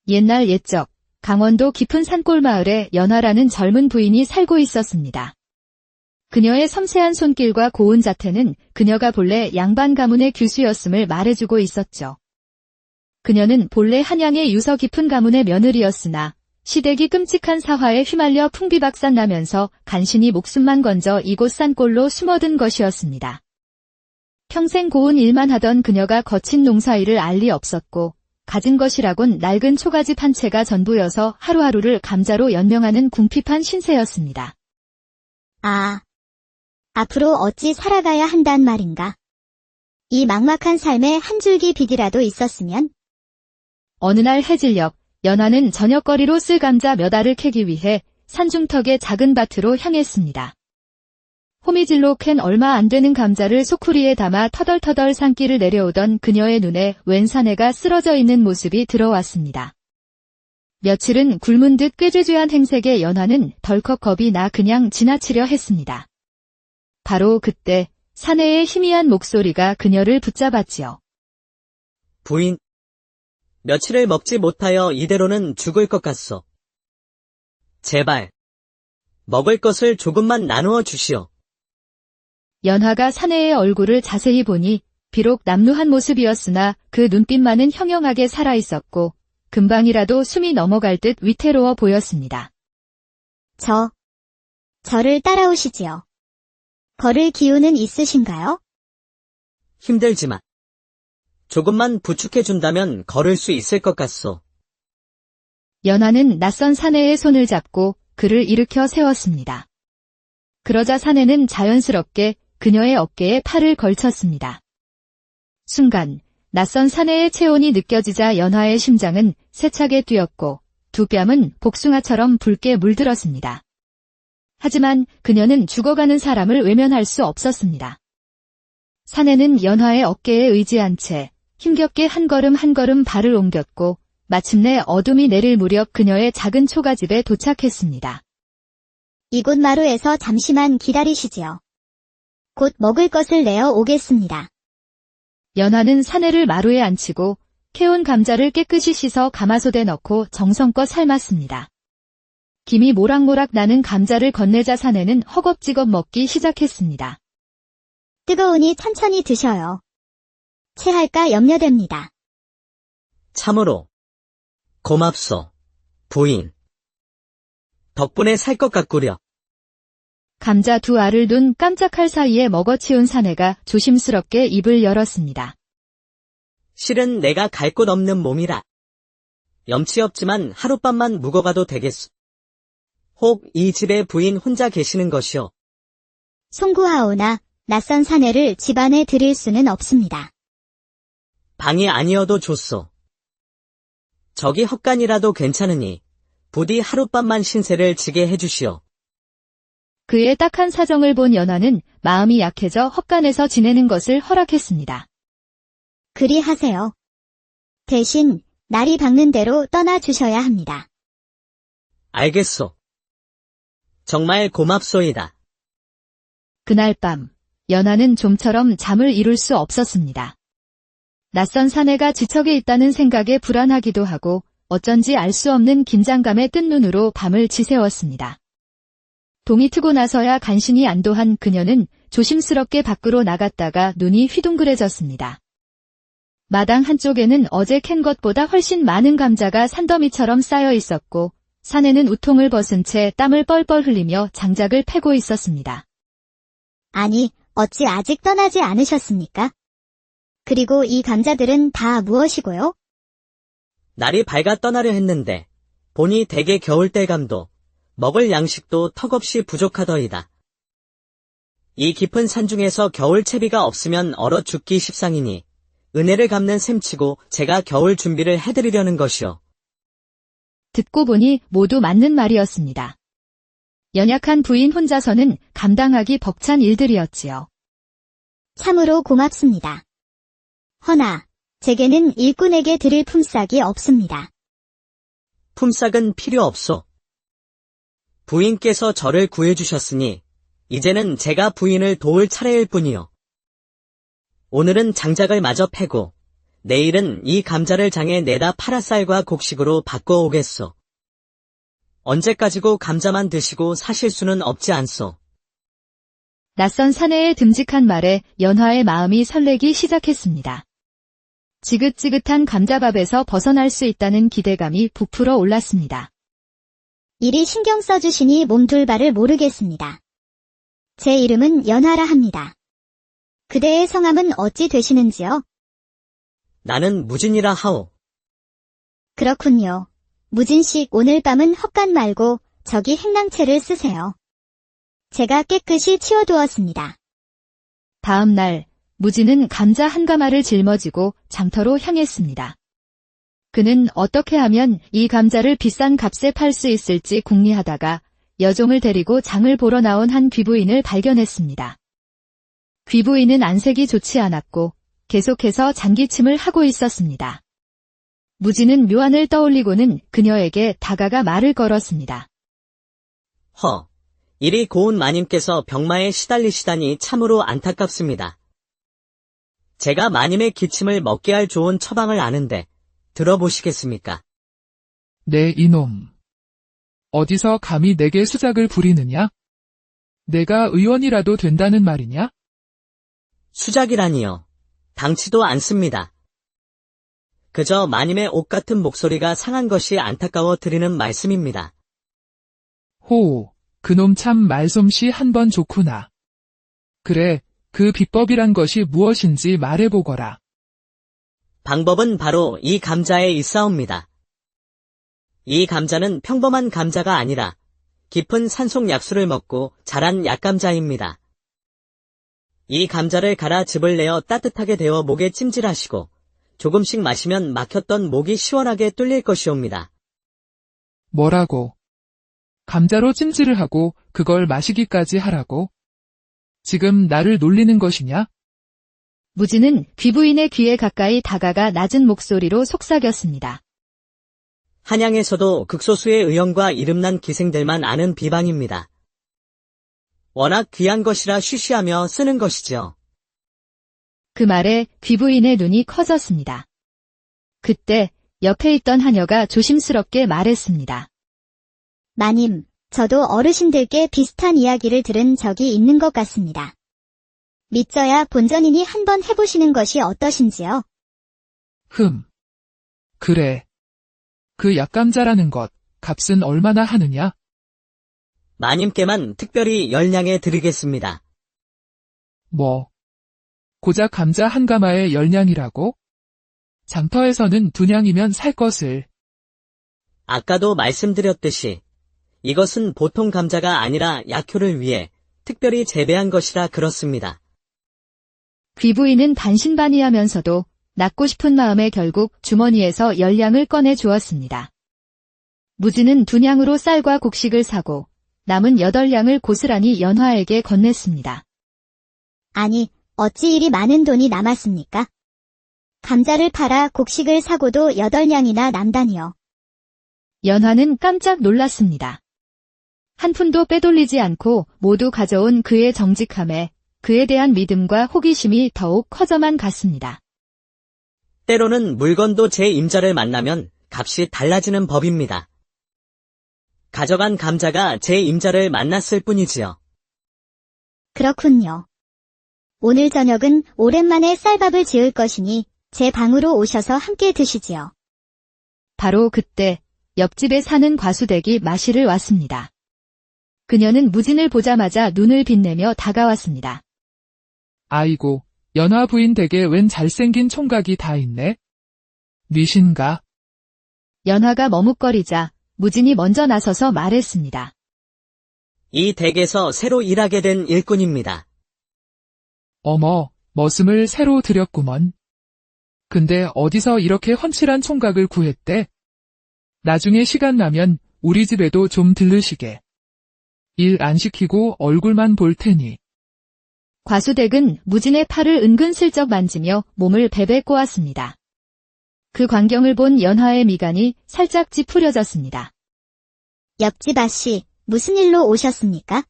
옛날 옛적 강원도 깊은 산골 마을에 연화라는 젊은 부인이 살고 있었습니다. 그녀의 섬세한 손길과 고운 자태는 그녀가 본래 양반 가문의 규수였음을 말해주고 있었죠. 그녀는 본래 한양의 유서 깊은 가문의 며느리였으나 시댁이 끔찍한 사화에 휘말려 풍비박산 나면서 간신히 목숨만 건져 이곳 산골로 숨어든 것이었습니다. 평생 고운 일만 하던 그녀가 거친 농사일을 알 리 없었고 가진 것이라곤 낡은 초가집 한 채가 전부여서 하루하루를 감자로 연명하는 궁핍한 신세였습니다. 아, 앞으로 어찌 살아가야 한단 말인가? 이 막막한 삶에 한 줄기 빛이라도 있었으면? 어느 날 해질녘 연화는 저녁거리로 쓸 감자 몇 알을 캐기 위해 산중턱의 작은 밭으로 향했습니다. 호미질로 캔 얼마 안 되는 감자를 소쿠리에 담아 터덜터덜 산길을 내려오던 그녀의 눈에 웬 사내가 쓰러져 있는 모습이 들어왔습니다. 며칠은 굶은 듯 꾀죄죄한 행색의 연화는 덜컥 겁이 나 그냥 지나치려 했습니다. 바로 그때 사내의 희미한 목소리가 그녀를 붙잡았지요. 부인, 며칠을 먹지 못하여 이대로는 죽을 것 같소. 제발, 먹을 것을 조금만 나누어 주시오. 연화가 사내의 얼굴을 자세히 보니 비록 남루한 모습이었으나 그 눈빛만은 형형하게 살아있었고 금방이라도 숨이 넘어갈 듯 위태로워 보였습니다. 저를 따라오시지요. 걸을 기운은 있으신가요? 힘들지만 조금만 부축해준다면 걸을 수 있을 것 같소. 연화는 낯선 사내의 손을 잡고 그를 일으켜 세웠습니다. 그러자 사내는 자연스럽게 그녀의 어깨에 팔을 걸쳤습니다. 순간 낯선 사내의 체온이 느껴지자 연화의 심장은 세차게 뛰었고 두 뺨은 복숭아처럼 붉게 물들었습니다. 하지만 그녀는 죽어가는 사람을 외면할 수 없었습니다. 사내는 연화의 어깨에 의지한 채 힘겹게 한 걸음 한 걸음 발을 옮겼고 마침내 어둠이 내릴 무렵 그녀의 작은 초가집에 도착했습니다. 이곳 마루에서 잠시만 기다리시지요. 곧 먹을 것을 내어 오겠습니다. 연화는 사내를 마루에 앉히고 캐온 감자를 깨끗이 씻어 가마솥에 넣고 정성껏 삶았습니다. 김이 모락모락 나는 감자를 건네자 사내는 허겁지겁 먹기 시작했습니다. 뜨거우니 천천히 드셔요. 체할까 염려됩니다. 참으로 고맙소, 부인. 덕분에 살 것 같구려. 감자 두 알을 둔 깜짝할 사이에 먹어치운 사내가 조심스럽게 입을 열었습니다. 실은 내가 갈 곳 없는 몸이라. 염치 없지만 하룻밤만 묵어가도 되겠소. 혹 이 집에 부인 혼자 계시는 것이오. 송구하오나 낯선 사내를 집안에 들일 수는 없습니다. 방이 아니어도 좋소. 저기 헛간이라도 괜찮으니 부디 하룻밤만 신세를 지게 해주시오. 그의 딱한 사정을 본 연화는 마음이 약해져 헛간에서 지내는 것을 허락했습니다. 그리하세요. 대신 날이 밝는 대로 떠나주셔야 합니다. 알겠소. 정말 고맙소이다. 그날 밤 연화는 좀처럼 잠을 이룰 수 없었습니다. 낯선 사내가 지척에 있다는 생각에 불안하기도 하고 어쩐지 알 수 없는 긴장감에 뜬 눈으로 밤을 지새웠습니다. 동이 트고 나서야 간신히 안도한 그녀는 조심스럽게 밖으로 나갔다가 눈이 휘둥그레졌습니다. 마당 한쪽에는 어제 캔 것보다 훨씬 많은 감자가 산더미처럼 쌓여 있었고 사내는 우통을 벗은 채 땀을 뻘뻘 흘리며 장작을 패고 있었습니다. 아니, 어찌 아직 떠나지 않으셨습니까? 그리고 이 감자들은 다 무엇이고요? 날이 밝아 떠나려 했는데 보니 대개 겨울때감도 먹을 양식도 턱없이 부족하더이다. 이 깊은 산중에서 겨울 채비가 없으면 얼어 죽기 십상이니 은혜를 갚는 셈치고 제가 겨울 준비를 해드리려는 것이오. 듣고 보니 모두 맞는 말이었습니다. 연약한 부인 혼자서는 감당하기 벅찬 일들이었지요. 참으로 고맙습니다. 허나 제게는 일꾼에게 드릴 품삯이 없습니다. 품삯은 필요 없소. 부인께서 저를 구해주셨으니 이제는 제가 부인을 도울 차례일 뿐이요. 오늘은 장작을 마저 패고 내일은 이 감자를 장에 내다 팔아 쌀과 곡식으로 바꿔 오겠소. 언제까지고 감자만 드시고 사실 수는 없지 않소. 낯선 사내의 듬직한 말에 연화의 마음이 설레기 시작했습니다. 지긋지긋한 감자밥에서 벗어날 수 있다는 기대감이 부풀어 올랐습니다. 이리 신경 써주시니 몸둘바를 모르겠습니다. 제 이름은 연하라 합니다. 그대의 성함은 어찌 되시는지요? 나는 무진이라 하오. 그렇군요. 무진씨 오늘 밤은 헛간 말고 저기 행랑채를 쓰세요. 제가 깨끗이 치워두었습니다. 다음 날 무진은 감자 한 가마를 짊어지고 장터로 향했습니다. 그는 어떻게 하면 이 감자를 비싼 값에 팔 수 있을지 궁리하다가 여종을 데리고 장을 보러 나온 한 귀부인을 발견했습니다. 귀부인은 안색이 좋지 않았고 계속해서 장기침을 하고 있었습니다. 무진은 묘안을 떠올리고는 그녀에게 다가가 말을 걸었습니다. 허, 이리 고운 마님께서 병마에 시달리시다니 참으로 안타깝습니다. 제가 마님의 기침을 먹게 할 좋은 처방을 아는데 들어보시겠습니까? 네, 이놈. 어디서 감히 내게 수작을 부리느냐? 내가 의원이라도 된다는 말이냐? 수작이라니요. 당치도 않습니다. 그저 마님의 옷 같은 목소리가 상한 것이 안타까워 드리는 말씀입니다. 호, 그놈 참 말솜씨 한 번 좋구나. 그래, 그 비법이란 것이 무엇인지 말해보거라. 방법은 바로 이 감자에 있사옵니다. 이 감자는 평범한 감자가 아니라 깊은 산속 약수를 먹고 자란 약감자입니다. 이 감자를 갈아 즙을 내어 따뜻하게 데워 목에 찜질하시고 조금씩 마시면 막혔던 목이 시원하게 뚫릴 것이옵니다. 뭐라고? 감자로 찜질을 하고 그걸 마시기까지 하라고? 지금 나를 놀리는 것이냐? 무진은 귀부인의 귀에 가까이 다가가 낮은 목소리로 속삭였습니다. 한양에서도 극소수의 의원과 이름난 기생들만 아는 비방입니다. 워낙 귀한 것이라 쉬쉬하며 쓰는 것이지요. 그 말에 귀부인의 눈이 커졌습니다. 그때 옆에 있던 하녀가 조심스럽게 말했습니다. 마님, 저도 어르신들께 비슷한 이야기를 들은 적이 있는 것 같습니다. 믿져야 본전이니 한번 해보시는 것이 어떠신지요? 그래. 그 약감자라는 것, 값은 얼마나 하느냐? 마님께만 특별히 10냥에 드리겠습니다. 뭐? 고작 감자 한 가마에 10냥이라고? 장터에서는 2냥이면 살 것을. 아까도 말씀드렸듯이 이것은 보통 감자가 아니라 약효를 위해 특별히 재배한 것이라 그렇습니다. 귀부인은 반신반의하면서도 낳고 싶은 마음에 결국 주머니에서 10냥을 꺼내 주었습니다. 무진은 2냥으로 쌀과 곡식을 사고 남은 8냥을 고스란히 연화에게 건넸습니다. 아니, 어찌 이리 많은 돈이 남았습니까? 감자를 팔아 곡식을 사고도 8냥이나 남다니요. 연화는 깜짝 놀랐습니다. 한 푼도 빼돌리지 않고 모두 가져온 그의 정직함에 그에 대한 믿음과 호기심이 더욱 커져만 갔습니다. 때로는 물건도 제 임자를 만나면 값이 달라지는 법입니다. 가져간 감자가 제 임자를 만났을 뿐이지요. 그렇군요. 오늘 저녁은 오랜만에 쌀밥을 지을 것이니 제 방으로 오셔서 함께 드시지요. 바로 그때 옆집에 사는 과수댁이 마시를 왔습니다. 그녀는 무진을 보자마자 눈을 빛내며 다가왔습니다. 아이고, 연화 부인 댁에 웬 잘생긴 총각이 다 있네? 뉘신가? 연화가 머뭇거리자 무진이 먼저 나서서 말했습니다. 이 댁에서 새로 일하게 된 일꾼입니다. 어머, 머슴을 새로 들였구먼. 근데 어디서 이렇게 훤칠한 총각을 구했대? 나중에 시간 나면 우리 집에도 좀 들르시게. 일 안 시키고 얼굴만 볼 테니. 과수댁은 무진의 팔을 은근슬쩍 만지며 몸을 베베 꼬았습니다. 그 광경을 본 연화의 미간이 살짝 찌푸려졌습니다. 옆집 아씨, 무슨 일로 오셨습니까?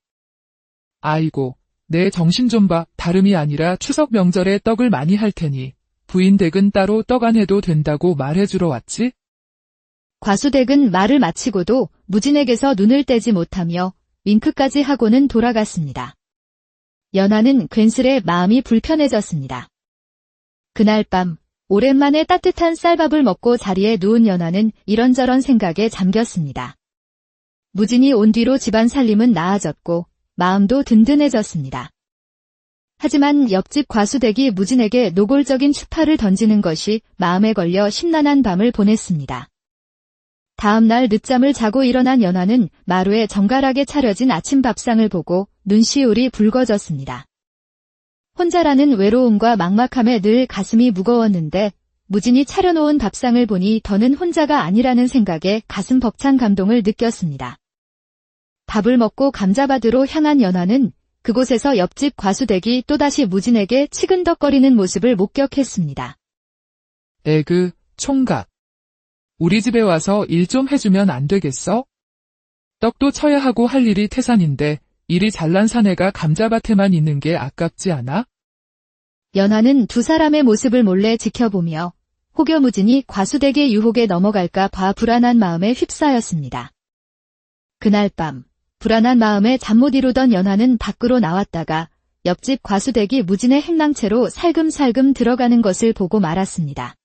아이고, 내 정신 좀 봐. 다름이 아니라 추석 명절에 떡을 많이 할 테니 부인 댁은 따로 떡 안 해도 된다고 말해주러 왔지? 과수댁은 말을 마치고도 무진에게서 눈을 떼지 못하며 윙크까지 하고는 돌아갔습니다. 연하는 괜스레 마음이 불편해졌습니다. 그날 밤 오랜만에 따뜻한 쌀밥을 먹고 자리에 누운 연하는 이런저런 생각에 잠겼습니다. 무진이 온 뒤로 집안 살림은 나아졌고 마음도 든든해졌습니다. 하지만 옆집 과수댁이 무진에게 노골적인 추파를 던지는 것이 마음에 걸려 심란한 밤을 보냈습니다. 다음 날 늦잠을 자고 일어난 연하는 마루에 정갈하게 차려진 아침 밥상을 보고 눈시울이 붉어졌습니다. 혼자라는 외로움과 막막함에 늘 가슴이 무거웠는데 무진이 차려놓은 밥상을 보니 더는 혼자가 아니라는 생각에 가슴 벅찬 감동을 느꼈습니다. 밥을 먹고 감자밭으로 향한 연하는 그곳에서 옆집 과수댁이 또다시 무진에게 치근덕거리는 모습을 목격했습니다. 에그, 총각. 우리 집에 와서 일 좀 해주면 안 되겠어? 떡도 쳐야 하고 할 일이 태산인데 이리 잘난 사내가 감자밭에만 있는 게 아깝지 않아? 연하는 두 사람의 모습을 몰래 지켜보며 혹여 무진이 과수댁의 유혹에 넘어갈까 봐 불안한 마음에 휩싸였습니다. 그날 밤 불안한 마음에 잠 못 이루던 연하는 밖으로 나왔다가 옆집 과수댁이 무진의 행랑채로 살금살금 들어가는 것을 보고 말았습니다.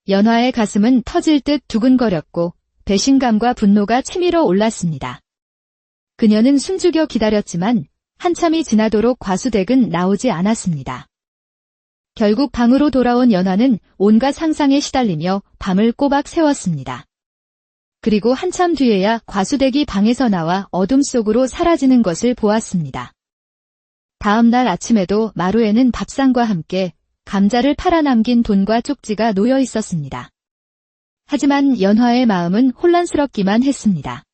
연하의 가슴은 터질 듯 두근거렸고 배신감과 분노가 치밀어 올랐습니다. 그녀는 숨죽여 기다렸지만 한참이 지나도록 과수댁은 나오지 않았습니다. 결국 방으로 돌아온 연하는 온갖 상상에 시달리며 밤을 꼬박 새웠습니다. 그리고 한참 뒤에야 과수댁이 방에서 나와 어둠 속으로 사라지는 것을 보았습니다. 다음 날 아침에도 마루에는 밥상과 함께 감자를 팔아 남긴 돈과 쪽지가 놓여 있었습니다. 하지만 연화의 마음은 혼란스럽기만 했습니다.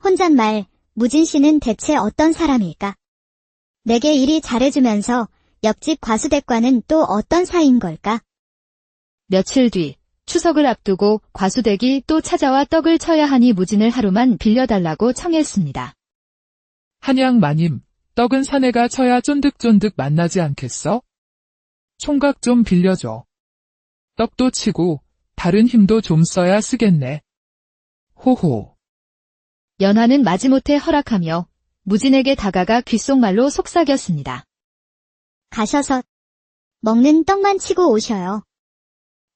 혼잣말, 무진 씨는 대체 어떤 사람일까? 내게 이리 잘해주면서 옆집 과수댁과는 또 어떤 사이인 걸까? 며칠 뒤 추석을 앞두고 과수댁이 또 찾아와 떡을 쳐야 하니 무진을 하루만 빌려달라고 청했습니다. 한양 마님, 떡은 사내가 쳐야 쫀득쫀득 맛나지 않겠어? 총각 좀 빌려줘. 떡도 치고 다른 힘도 좀 써야 쓰겠네. 호호. 연하는 마지못해 허락하며 무진에게 다가가 귓속말로 속삭였습니다. 가셔서 먹는 떡만 치고 오셔요.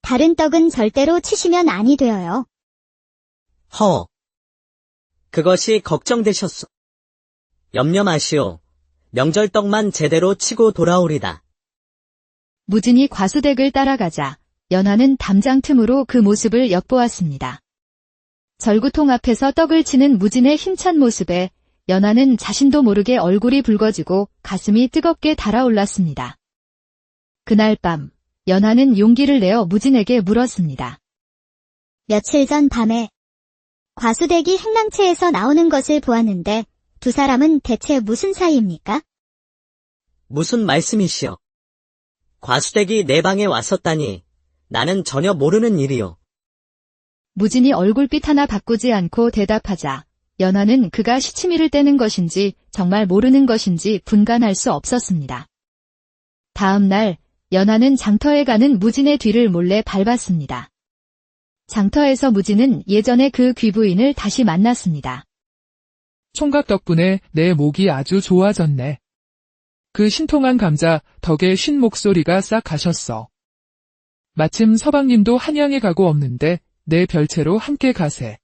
다른 떡은 절대로 치시면 아니 되어요. 허. 그것이 걱정되셨소. 염려 마시오. 명절떡만 제대로 치고 돌아오리다. 무진이 과수댁을 따라가자 연하는 담장 틈으로 그 모습을 엿보았습니다. 절구통 앞에서 떡을 치는 무진의 힘찬 모습에 연하는 자신도 모르게 얼굴이 붉어지고 가슴이 뜨겁게 달아올랐습니다. 그날 밤 연하는 용기를 내어 무진에게 물었습니다. 며칠 전 밤에 과수댁이 행랑채에서 나오는 것을 보았는데 두 사람은 대체 무슨 사이입니까? 무슨 말씀이시오? 과수댁이 내 방에 왔었다니 나는 전혀 모르는 일이오. 무진이 얼굴빛 하나 바꾸지 않고 대답하자 연하는 그가 시치미를 떼는 것인지 정말 모르는 것인지 분간할 수 없었습니다. 다음 날 연하는 장터에 가는 무진의 뒤를 몰래 밟았습니다. 장터에서 무진은 예전에 그 귀부인을 다시 만났습니다. 총각 덕분에 내 목이 아주 좋아졌네. 그 신통한 감자 덕에 쉰 목소리가 싹 가셨어. 마침 서방님도 한양에 가고 없는데 내 별채로 함께 가세.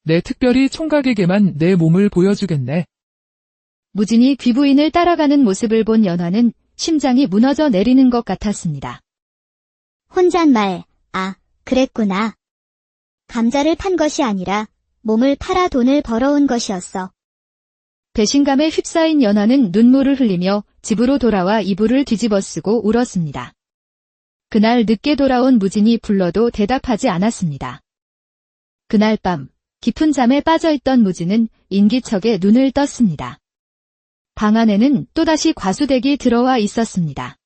내 특별히 총각에게만 내 몸을 보여주겠네. 무진이 귀부인을 따라가는 모습을 본 연하는 심장이 무너져 내리는 것 같았습니다. 혼잣말, 아, 그랬구나. 감자를 판 것이 아니라 몸을 팔아 돈을 벌어온 것이었어. 배신감에 휩싸인 연하는 눈물을 흘리며 집으로 돌아와 이불을 뒤집어쓰고 울었습니다. 그날 늦게 돌아온 무진이 불러도 대답하지 않았습니다. 그날 밤 깊은 잠에 빠져있던 무진은 인기척에 눈을 떴습니다. 방 안에는 또다시 과수댁이 들어와 있었습니다.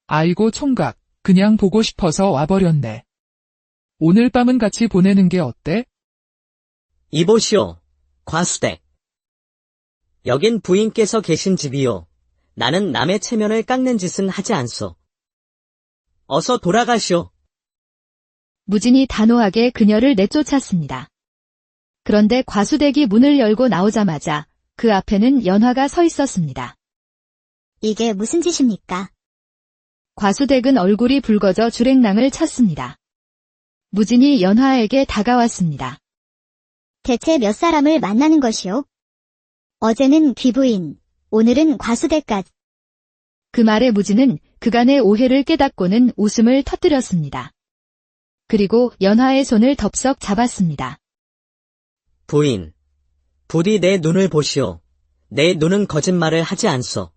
아이고 총각, 그냥 보고 싶어서 와버렸네. 오늘 밤은 같이 보내는 게 어때? 이보시오, 과수댁. 여긴 부인께서 계신 집이요. 나는 남의 체면을 깎는 짓은 하지 않소. 어서 돌아가시오. 무진이 단호하게 그녀를 내쫓았습니다. 그런데 과수댁이 문을 열고 나오자마자 그 앞에는 연화가 서 있었습니다. 이게 무슨 짓입니까? 과수댁은 얼굴이 붉어져 주랭랑을 쳤습니다. 무진이 연화에게 다가왔습니다. 대체 몇 사람을 만나는 것이오? 어제는 귀부인, 오늘은 과수대까지. 그 말에 무진은 그간의 오해를 깨닫고는 웃음을 터뜨렸습니다. 그리고 연화의 손을 덥석 잡았습니다. 부인, 부디 내 눈을 보시오. 내 눈은 거짓말을 하지 않소.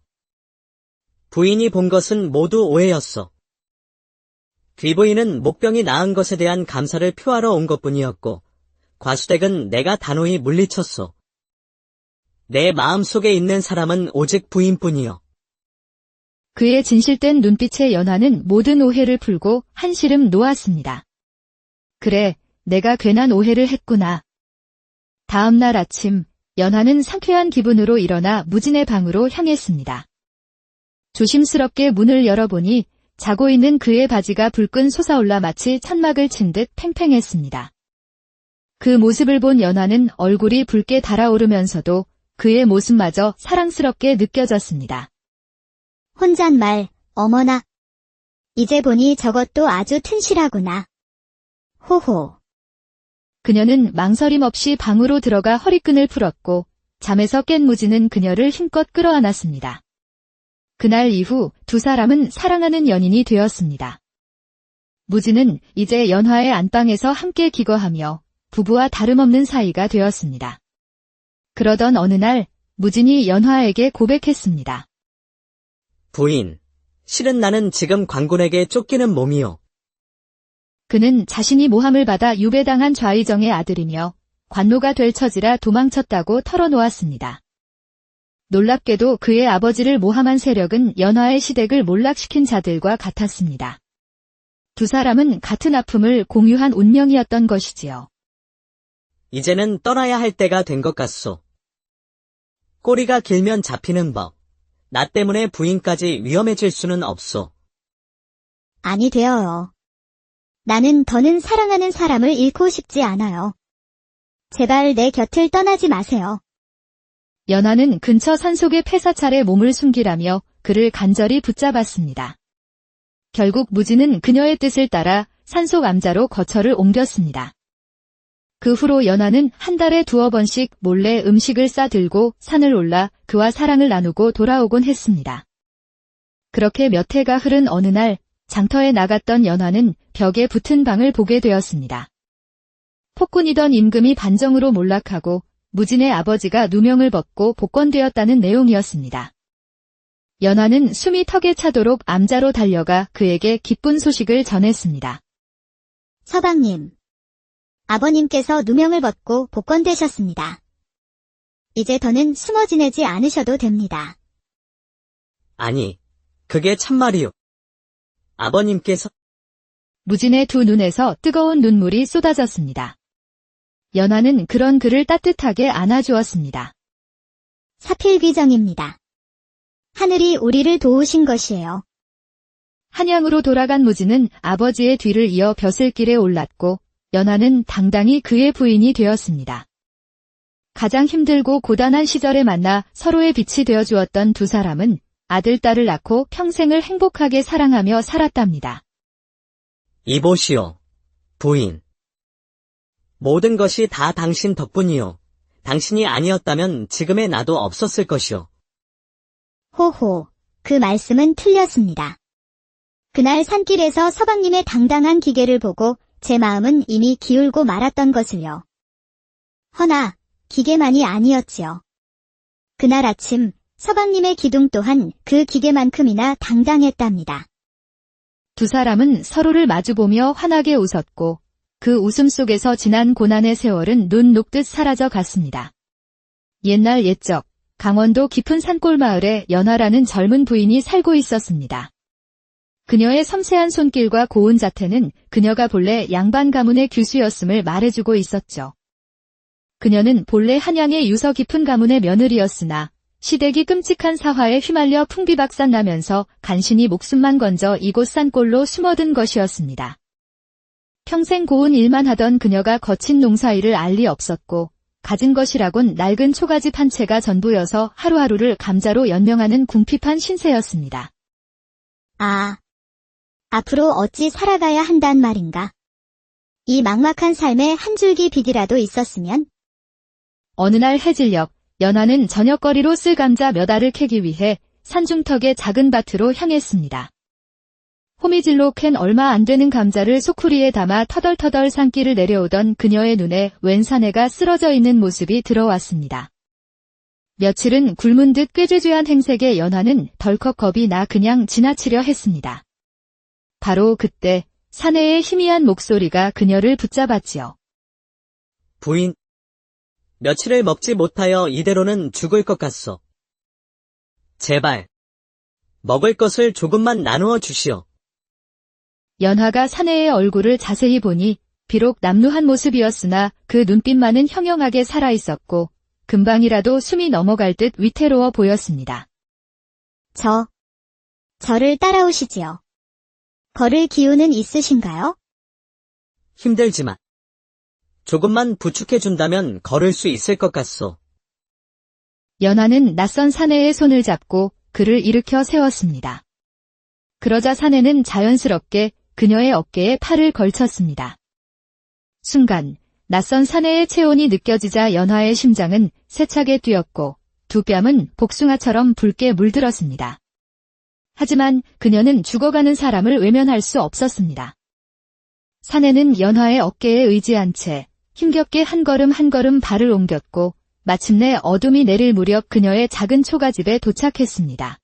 부인이 본 것은 모두 오해였소. 귀부인은 목병이 나은 것에 대한 감사를 표하러 온 것뿐이었고 과수댁은 내가 단호히 물리쳤소. 내 마음속에 있는 사람은 오직 부인뿐이요. 그의 진실된 눈빛의 연화는 모든 오해를 풀고 한시름 놓았습니다. 그래, 내가 괜한 오해를 했구나. 다음 날 아침, 연화는 상쾌한 기분으로 일어나 무진의 방으로 향했습니다. 조심스럽게 문을 열어보니 자고 있는 그의 바지가 불끈 솟아올라 마치 천막을 친 듯 팽팽했습니다. 그 모습을 본 연화는 얼굴이 붉게 달아오르면서도 그의 모습마저 사랑스럽게 느껴졌습니다. 혼잣말, 어머나. 이제 보니 저것도 아주 튼실하구나. 호호. 그녀는 망설임 없이 방으로 들어가 허리끈을 풀었고 잠에서 깬 무진은 그녀를 힘껏 끌어안았습니다. 그날 이후 두 사람은 사랑하는 연인이 되었습니다. 무진은 이제 연화의 안방에서 함께 기거하며 부부와 다름없는 사이가 되었습니다. 그러던 어느 날 무진이 연화에게 고백했습니다. 부인, 실은 나는 지금 광군에게 쫓기는 몸이요. 그는 자신이 모함을 받아 유배당한 좌의정의 아들이며 관노가 될 처지라 도망쳤다고 털어놓았습니다. 놀랍게도 그의 아버지를 모함한 세력은 연화의 시댁을 몰락시킨 자들과 같았습니다. 두 사람은 같은 아픔을 공유한 운명이었던 것이지요. 이제는 떠나야 할 때가 된 것 같소. 꼬리가 길면 잡히는 법. 나 때문에 부인까지 위험해질 수는 없소. 아니 되어요. 나는 더는 사랑하는 사람을 잃고 싶지 않아요. 제발 내 곁을 떠나지 마세요. 연화는 근처 산속의 폐사찰에 몸을 숨기라며 그를 간절히 붙잡았습니다. 결국 무진은 그녀의 뜻을 따라 산속 암자로 거처를 옮겼습니다. 그 후로 연화는 한 달에 2-번씩 몰래 음식을 싸들고 산을 올라 그와 사랑을 나누고 돌아오곤 했습니다. 그렇게 몇 해가 흐른 어느 날 장터에 나갔던 연화는 벽에 붙은 방을 보게 되었습니다. 폭군이던 임금이 반정으로 몰락하고 무진의 아버지가 누명을 벗고 복권되었다는 내용이었습니다. 연화는 숨이 턱에 차도록 암자로 달려가 그에게 기쁜 소식을 전했습니다. 서방님. 아버님께서 누명을 벗고 복권되셨습니다. 이제 더는 숨어 지내지 않으셔도 됩니다. 아니, 그게 참말이요. 아버님께서 무진의 두 눈에서 뜨거운 눈물이 쏟아졌습니다. 연화는 그런 그를 따뜻하게 안아주었습니다. 사필귀정입니다. 하늘이 우리를 도우신 것이에요. 한양으로 돌아간 무진은 아버지의 뒤를 이어 벼슬길에 올랐고 연화는 당당히 그의 부인이 되었습니다. 가장 힘들고 고단한 시절에 만나 서로의 빛이 되어주었던 두 사람은 아들, 딸을 낳고 평생을 행복하게 사랑하며 살았답니다. 이보시오, 부인. 모든 것이 다 당신 덕분이요. 당신이 아니었다면 지금의 나도 없었을 것이오. 호호, 그 말씀은 틀렸습니다. 그날 산길에서 서방님의 당당한 기계를 보고 제 마음은 이미 기울고 말았던 것을요. 허나 기계만이 아니었지요. 그날 아침 서방님의 기둥 또한 그 기계만큼이나 당당했답니다. 두 사람은 서로를 마주보며 환하게 웃었고 그 웃음 속에서 지난 고난의 세월은 눈 녹듯 사라져 갔습니다. 옛날 옛적 강원도 깊은 산골 마을에 연화라는 젊은 부인이 살고 있었습니다. 그녀의 섬세한 손길과 고운 자태는 그녀가 본래 양반 가문의 규수였음을 말해주고 있었죠. 그녀는 본래 한양의 유서 깊은 가문의 며느리였으나 시댁이 끔찍한 사화에 휘말려 풍비박산 나면서 간신히 목숨만 건져 이곳 산골로 숨어든 것이었습니다. 평생 고운 일만 하던 그녀가 거친 농사일을 알 리 없었고 가진 것이라곤 낡은 초가집 한 채가 전부여서 하루하루를 감자로 연명하는 궁핍한 신세였습니다. 아, 앞으로 어찌 살아가야 한단 말인가? 이 막막한 삶에 한 줄기 빛이라도 있었으면. 어느 날 해질녘 연화는 저녁거리로 쓸 감자 몇 알을 캐기 위해 산중턱의 작은 밭으로 향했습니다. 호미질로 캔 얼마 안 되는 감자를 소쿠리에 담아 터덜터덜 산길을 내려오던 그녀의 눈에 웬 사내가 쓰러져 있는 모습이 들어왔습니다. 며칠은 굶은 듯 꾀죄죄한 행색의 연화는 덜컥 겁이 나 그냥 지나치려 했습니다. 바로 그때 사내의 희미한 목소리가 그녀를 붙잡았지요. 부인, 며칠을 먹지 못하여 이대로는 죽을 것 같소. 제발, 먹을 것을 조금만 나누어 주시오. 연화가 사내의 얼굴을 자세히 보니 비록 남루한 모습이었으나 그 눈빛만은 형형하게 살아있었고 금방이라도 숨이 넘어갈 듯 위태로워 보였습니다. 저를 따라오시지요. 걸을 기운은 있으신가요? 힘들지만 조금만 부축해준다면 걸을 수 있을 것 같소. 연화는 낯선 사내의 손을 잡고 그를 일으켜 세웠습니다. 그러자 사내는 자연스럽게 그녀의 어깨에 팔을 걸쳤습니다. 순간 낯선 사내의 체온이 느껴지자 연화의 심장은 세차게 뛰었고 두 뺨은 복숭아처럼 붉게 물들었습니다. 하지만 그녀는 죽어가는 사람을 외면할 수 없었습니다. 사내는 연화의 어깨에 의지한 채 힘겹게 한 걸음 한 걸음 발을 옮겼고 마침내 어둠이 내릴 무렵 그녀의 작은 초가집에 도착했습니다.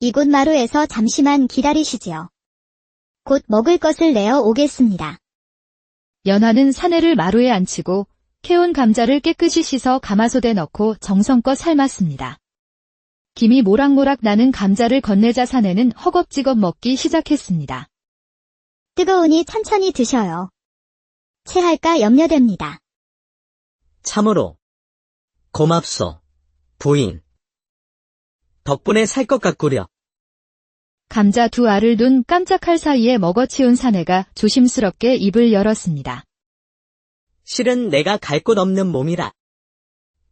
이곳 마루에서 잠시만 기다리시지요. 곧 먹을 것을 내어 오겠습니다. 연화는 사내를 마루에 앉히고 캐온 감자를 깨끗이 씻어 가마솥에 넣고 정성껏 삶았습니다. 김이 모락모락 나는 감자를 건네자 사내는 허겁지겁 먹기 시작했습니다. 뜨거우니 천천히 드셔요. 체할까 염려됩니다. 참으로 고맙소, 부인. 덕분에 살 것 같구려. 감자 두 알을 둔 깜짝할 사이에 먹어치운 사내가 조심스럽게 입을 열었습니다. 실은 내가 갈 곳 없는 몸이라.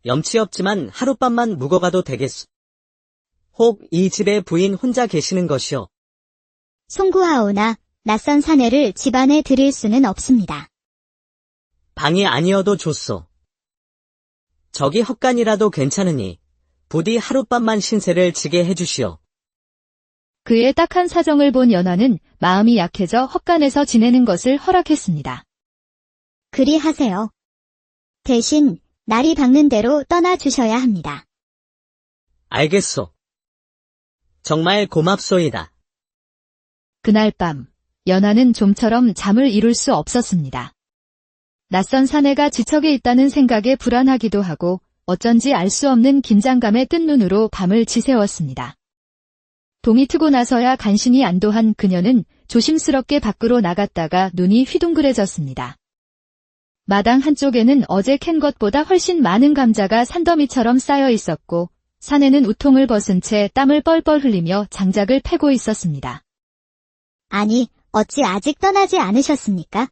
염치 없지만 하룻밤만 묵어가도 되겠소. 혹 이 집에 부인 혼자 계시는 것이오. 송구하오나 낯선 사내를 집안에 들일 수는 없습니다. 방이 아니어도 좋소. 저기 헛간이라도 괜찮으니 부디 하룻밤만 신세를 지게 해주시오. 그의 딱한 사정을 본 연화는 마음이 약해져 헛간에서 지내는 것을 허락했습니다. 그리 하세요. 대신 날이 밝는 대로 떠나주셔야 합니다. 알겠소. 정말 고맙소이다. 그날 밤 연화는 좀처럼 잠을 이룰 수 없었습니다. 낯선 사내가 지척에 있다는 생각에 불안하기도 하고 어쩐지 알 수 없는 긴장감에 뜬 눈으로 밤을 지새웠습니다. 동이 트고 나서야 간신히 안도한 그녀는 조심스럽게 밖으로 나갔다가 눈이 휘둥그레졌습니다. 마당 한쪽에는 어제 캔 것보다 훨씬 많은 감자가 산더미처럼 쌓여 있었고 사내는 우통을 벗은 채 땀을 뻘뻘 흘리며 장작을 패고 있었습니다. 아니, 어찌 아직 떠나지 않으셨습니까?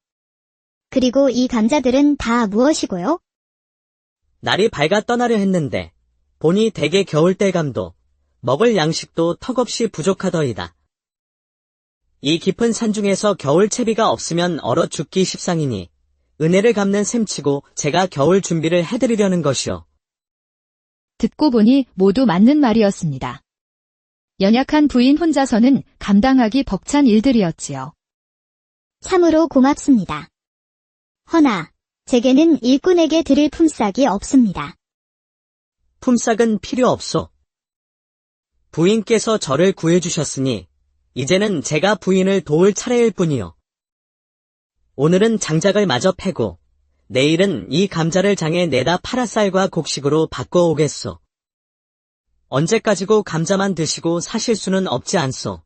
그리고 이 감자들은 다 무엇이고요? 날이 밝아 떠나려 했는데 보니 대개 겨울때감도 먹을 양식도 턱없이 부족하더이다. 이 깊은 산중에서 겨울채비가 없으면 얼어 죽기 십상이니 은혜를 갚는 셈치고 제가 겨울 준비를 해드리려는 것이오. 듣고 보니 모두 맞는 말이었습니다. 연약한 부인 혼자서는 감당하기 벅찬 일들이었지요. 참으로 고맙습니다. 허나 제게는 일꾼에게 드릴 품삯이 없습니다. 품삯은 필요 없소. 부인께서 저를 구해주셨으니 이제는 제가 부인을 도울 차례일 뿐이요. 오늘은 장작을 마저 패고 내일은 이 감자를 장에 내다 파라쌀과 곡식으로 바꿔오겠소. 언제까지고 감자만 드시고 사실 수는 없지 않소.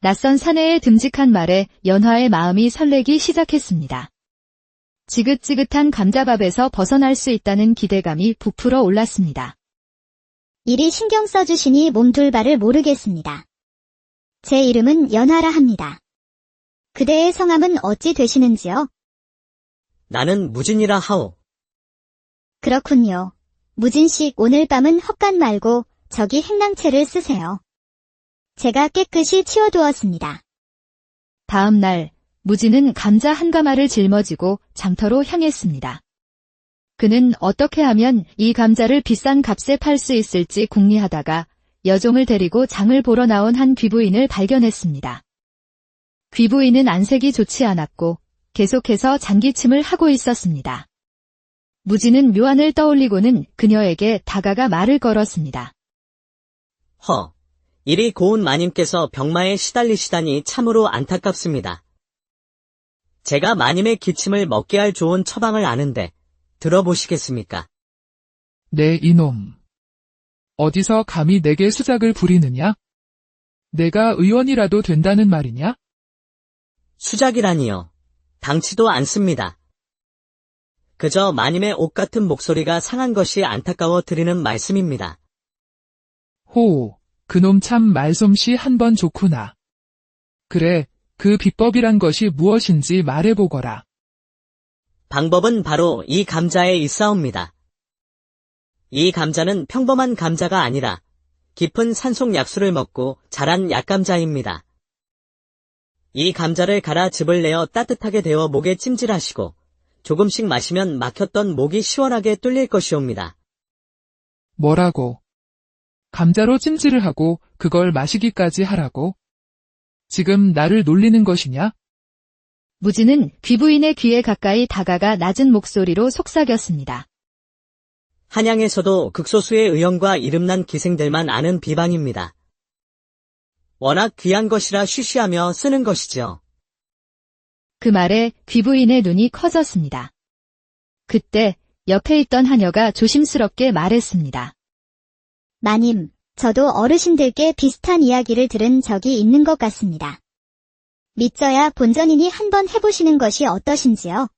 낯선 사내의 듬직한 말에 연화의 마음이 설레기 시작했습니다. 지긋지긋한 감자밥에서 벗어날 수 있다는 기대감이 부풀어 올랐습니다. 이리 신경 써주시니 몸둘바를 모르겠습니다. 제 이름은 연하라 합니다. 그대의 성함은 어찌 되시는지요? 나는 무진이라 하오. 그렇군요. 무진씨 오늘 밤은 헛간 말고 저기 행랑채를 쓰세요. 제가 깨끗이 치워두었습니다. 다음 날 무진은 감자 한 가마를 짊어지고 장터로 향했습니다. 그는 어떻게 하면 이 감자를 비싼 값에 팔 수 있을지 궁리하다가 여종을 데리고 장을 보러 나온 한 귀부인을 발견했습니다. 귀부인은 안색이 좋지 않았고 계속해서 장기침을 하고 있었습니다. 무진은 묘안을 떠올리고는 그녀에게 다가가 말을 걸었습니다. 허, 이리 고운 마님께서 병마에 시달리시다니 참으로 안타깝습니다. 제가 마님의 기침을 먹게 할 좋은 처방을 아는데 들어보시겠습니까? 네, 이놈. 어디서 감히 내게 수작을 부리느냐? 내가 의원이라도 된다는 말이냐? 수작이라니요. 당치도 않습니다. 그저 마님의 옷 같은 목소리가 상한 것이 안타까워 드리는 말씀입니다. 호, 그놈 참 말솜씨 한 번 좋구나. 그래, 그 비법이란 것이 무엇인지 말해보거라. 방법은 바로 이 감자에 있사옵니다. 이 감자는 평범한 감자가 아니라 깊은 산속 약수를 먹고 자란 약감자입니다. 이 감자를 갈아 즙을 내어 따뜻하게 데워 목에 찜질하시고 조금씩 마시면 막혔던 목이 시원하게 뚫릴 것이옵니다. 뭐라고? 감자로 찜질을 하고 그걸 마시기까지 하라고? 지금 나를 놀리는 것이냐? 무진은 귀부인의 귀에 가까이 다가가 낮은 목소리로 속삭였습니다. 한양에서도 극소수의 의원과 이름난 기생들만 아는 비방입니다. 워낙 귀한 것이라 쉬쉬하며 쓰는 것이죠. 그 말에 귀부인의 눈이 커졌습니다. 그때 옆에 있던 하녀가 조심스럽게 말했습니다. 마님, 저도 어르신들께 비슷한 이야기를 들은 적이 있는 것 같습니다. 믿져야 본전이니 한번 해보시는 것이 어떠신지요?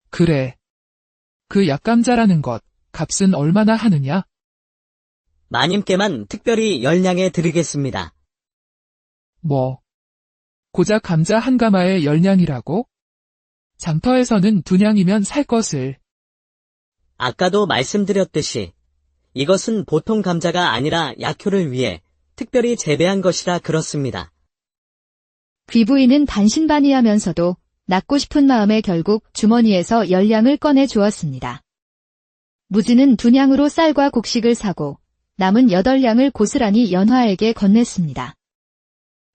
그래. 그 약감자라는 것, 값은 얼마나 하느냐? 마님께만 특별히 10냥에 드리겠습니다. 뭐? 고작 감자 한 가마에 10냥이라고? 장터에서는 2냥이면 살 것을. 아까도 말씀드렸듯이 이것은 보통 감자가 아니라 약효를 위해 특별히 재배한 것이라 그렇습니다. 귀부인은 반신반의하면서도 낳고 싶은 마음에 결국 주머니에서 10냥을 꺼내 주었습니다. 무진은 2냥으로 쌀과 곡식을 사고 남은 8냥을 고스란히 연화에게 건넸습니다.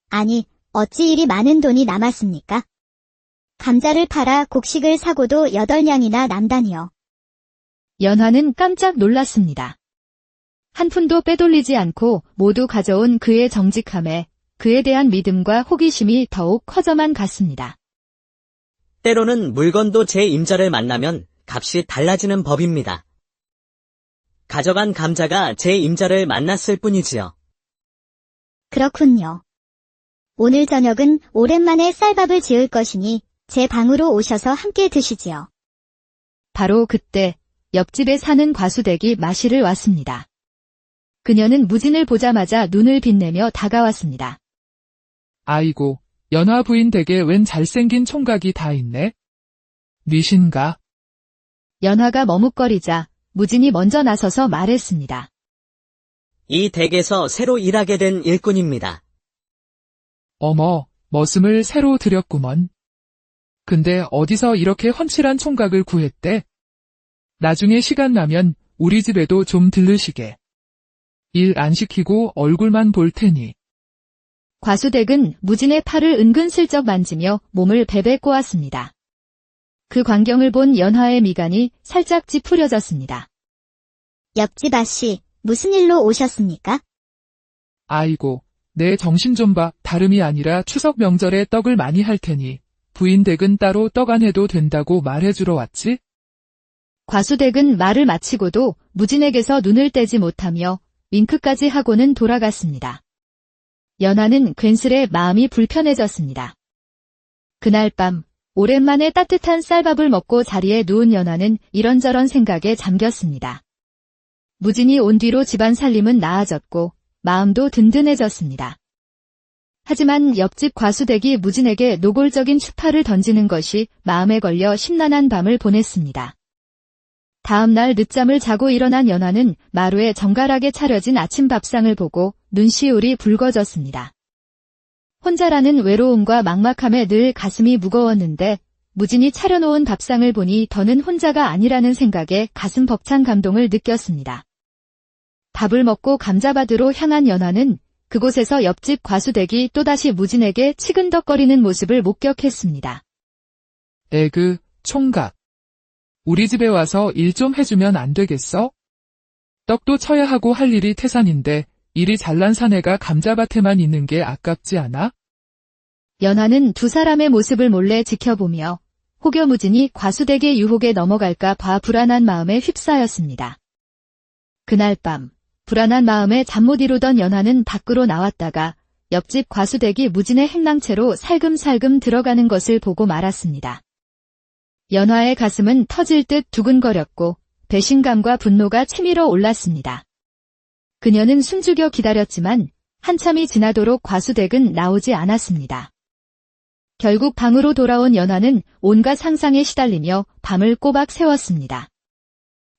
아니, 어찌 이리 많은 돈이 남았습니까? 감자를 팔아 곡식을 사고도 8냥이나 남다니요. 연화는 깜짝 놀랐습니다. 한 푼도 빼돌리지 않고 모두 가져온 그의 정직함에 그에 대한 믿음과 호기심이 더욱 커져만 갔습니다. 때로는 물건도 제 임자를 만나면 값이 달라지는 법입니다. 가져간 감자가 제 임자를 만났을 뿐이지요. 그렇군요. 오늘 저녁은 오랜만에 쌀밥을 지을 것이니 제 방으로 오셔서 함께 드시지요. 바로 그때 옆집에 사는 과수댁이 마시를 왔습니다. 그녀는 무진을 보자마자 눈을 빛내며 다가왔습니다. 아이고, 연화 부인 댁에 웬 잘생긴 총각이 다 있네? 뉘신가? 연화가 머뭇거리자 무진이 먼저 나서서 말했습니다. 이 댁에서 새로 일하게 된 일꾼입니다. 어머, 머슴을 새로 들였구먼. 근데 어디서 이렇게 훤칠한 총각을 구했대? 나중에 시간 나면 우리 집에도 좀 들르시게. 일 안 시키고 얼굴만 볼 테니. 과수댁은 무진의 팔을 은근슬쩍 만지며 몸을 베베 꼬았습니다. 그 광경을 본 연화의 미간이 살짝 찌푸려졌습니다. 옆집 아씨, 무슨 일로 오셨습니까? 아이고, 내 정신 좀 봐. 다름이 아니라 추석 명절에 떡을 많이 할 테니 부인 댁은 따로 떡 안 해도 된다고 말해주러 왔지? 과수댁은 말을 마치고도 무진에게서 눈을 떼지 못하며 윙크까지 하고는 돌아갔습니다. 연화는 괜스레 마음이 불편해졌습니다. 그날 밤 오랜만에 따뜻한 쌀밥을 먹고 자리에 누운 연화는 이런저런 생각에 잠겼습니다. 무진이 온 뒤로 집안 살림은 나아졌고 마음도 든든해졌습니다. 하지만 옆집 과수댁이 무진에게 노골적인 추파를 던지는 것이 마음에 걸려 심란한 밤을 보냈습니다. 다음 날 늦잠을 자고 일어난 연화는 마루에 정갈하게 차려진 아침 밥상을 보고 눈시울이 붉어졌습니다. 혼자라는 외로움과 막막함에 늘 가슴이 무거웠는데 무진이 차려놓은 밥상을 보니 더는 혼자가 아니라는 생각에 가슴 벅찬 감동을 느꼈습니다. 밥을 먹고 감자밭으로 향한 연화는 그곳에서 옆집 과수댁이 또다시 무진에게 치근덕거리는 모습을 목격했습니다. 에그, 총각. 우리 집에 와서 일 좀 해주면 안 되겠어? 떡도 쳐야 하고 할 일이 태산인데 이리 잘난 사내가 감자밭에만 있는 게 아깝지 않아? 연화는 두 사람의 모습을 몰래 지켜보며 혹여 무진이 과수댁의 유혹에 넘어갈까 봐 불안한 마음에 휩싸였습니다. 그날 밤 불안한 마음에 잠 못 이루던 연화는 밖으로 나왔다가 옆집 과수댁이 무진의 행랑채로 살금살금 들어가는 것을 보고 말았습니다. 연화의 가슴은 터질 듯 두근거렸고 배신감과 분노가 치밀어 올랐습니다. 그녀는 숨죽여 기다렸지만 한참이 지나도록 과수댁은 나오지 않았습니다. 결국 방으로 돌아온 연화는 온갖 상상에 시달리며 밤을 꼬박 새웠습니다.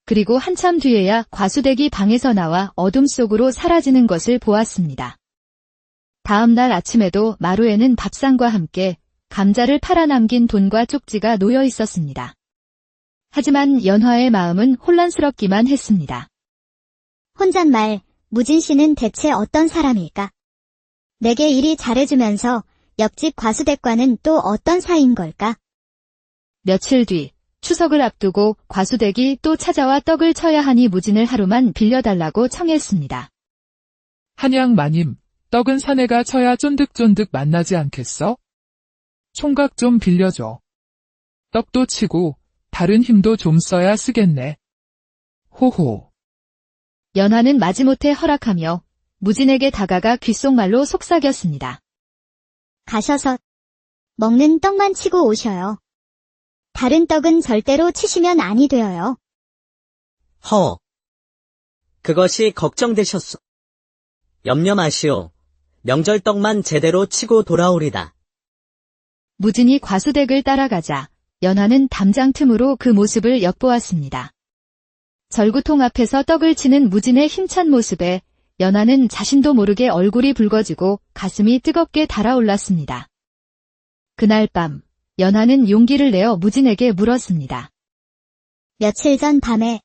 그리고 한참 뒤에야 과수댁이 방에서 나와 어둠 속으로 사라지는 것을 보았습니다. 다음 날 아침에도 마루에는 밥상과 함께 감자를 팔아 남긴 돈과 쪽지가 놓여 있었습니다. 하지만 연화의 마음은 혼란스럽기만 했습니다. 혼잣말, 무진 씨는 대체 어떤 사람일까? 내게 일이 잘해주면서 옆집 과수댁과는 또 어떤 사이인 걸까? 며칠 뒤 추석을 앞두고 과수댁이 또 찾아와 떡을 쳐야 하니 무진을 하루만 빌려달라고 청했습니다. 한양 마님, 떡은 사내가 쳐야 쫀득쫀득 맛나지 않겠어? 총각 좀 빌려줘. 떡도 치고 다른 힘도 좀 써야 쓰겠네. 호호. 연화는 마지못해 허락하며 무진에게 다가가 귓속말로 속삭였습니다. 가셔서 먹는 떡만 치고 오셔요. 다른 떡은 절대로 치시면 아니 되어요. 허. 그것이 걱정되셨소. 염려 마시오. 명절떡만 제대로 치고 돌아오리다. 무진이 과수댁을 따라가자 연화는 담장 틈으로 그 모습을 엿보았습니다. 절구통 앞에서 떡을 치는 무진의 힘찬 모습에 연화는 자신도 모르게 얼굴이 붉어지고 가슴이 뜨겁게 달아올랐습니다. 그날 밤 연화는 용기를 내어 무진에게 물었습니다. 며칠 전 밤에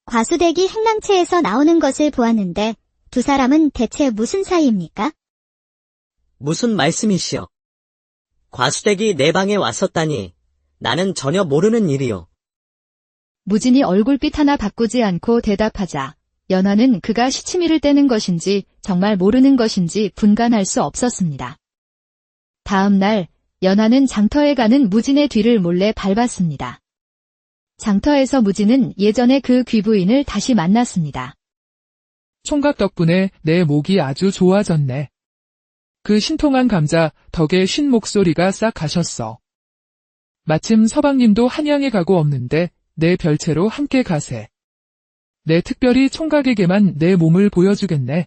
과수댁이 행랑채에서 나오는 것을 보았는데 두 사람은 대체 무슨 사이입니까? 무슨 말씀이시오? 과수댁이 내 방에 왔었다니 나는 전혀 모르는 일이오. 무진이 얼굴빛 하나 바꾸지 않고 대답하자 연화는 그가 시치미를 떼는 것인지 정말 모르는 것인지 분간할 수 없었습니다. 다음 날 연화는 장터에 가는 무진의 뒤를 몰래 밟았습니다. 장터에서 무진은 예전에 그 귀부인을 다시 만났습니다. 총각 덕분에 내 목이 아주 좋아졌네. 그 신통한 감자 덕에 쉰 목소리가 싹 가셨어. 마침 서방님도 한양에 가고 없는데 내 별채로 함께 가세. 내 특별히 총각에게만 내 몸을 보여주겠네.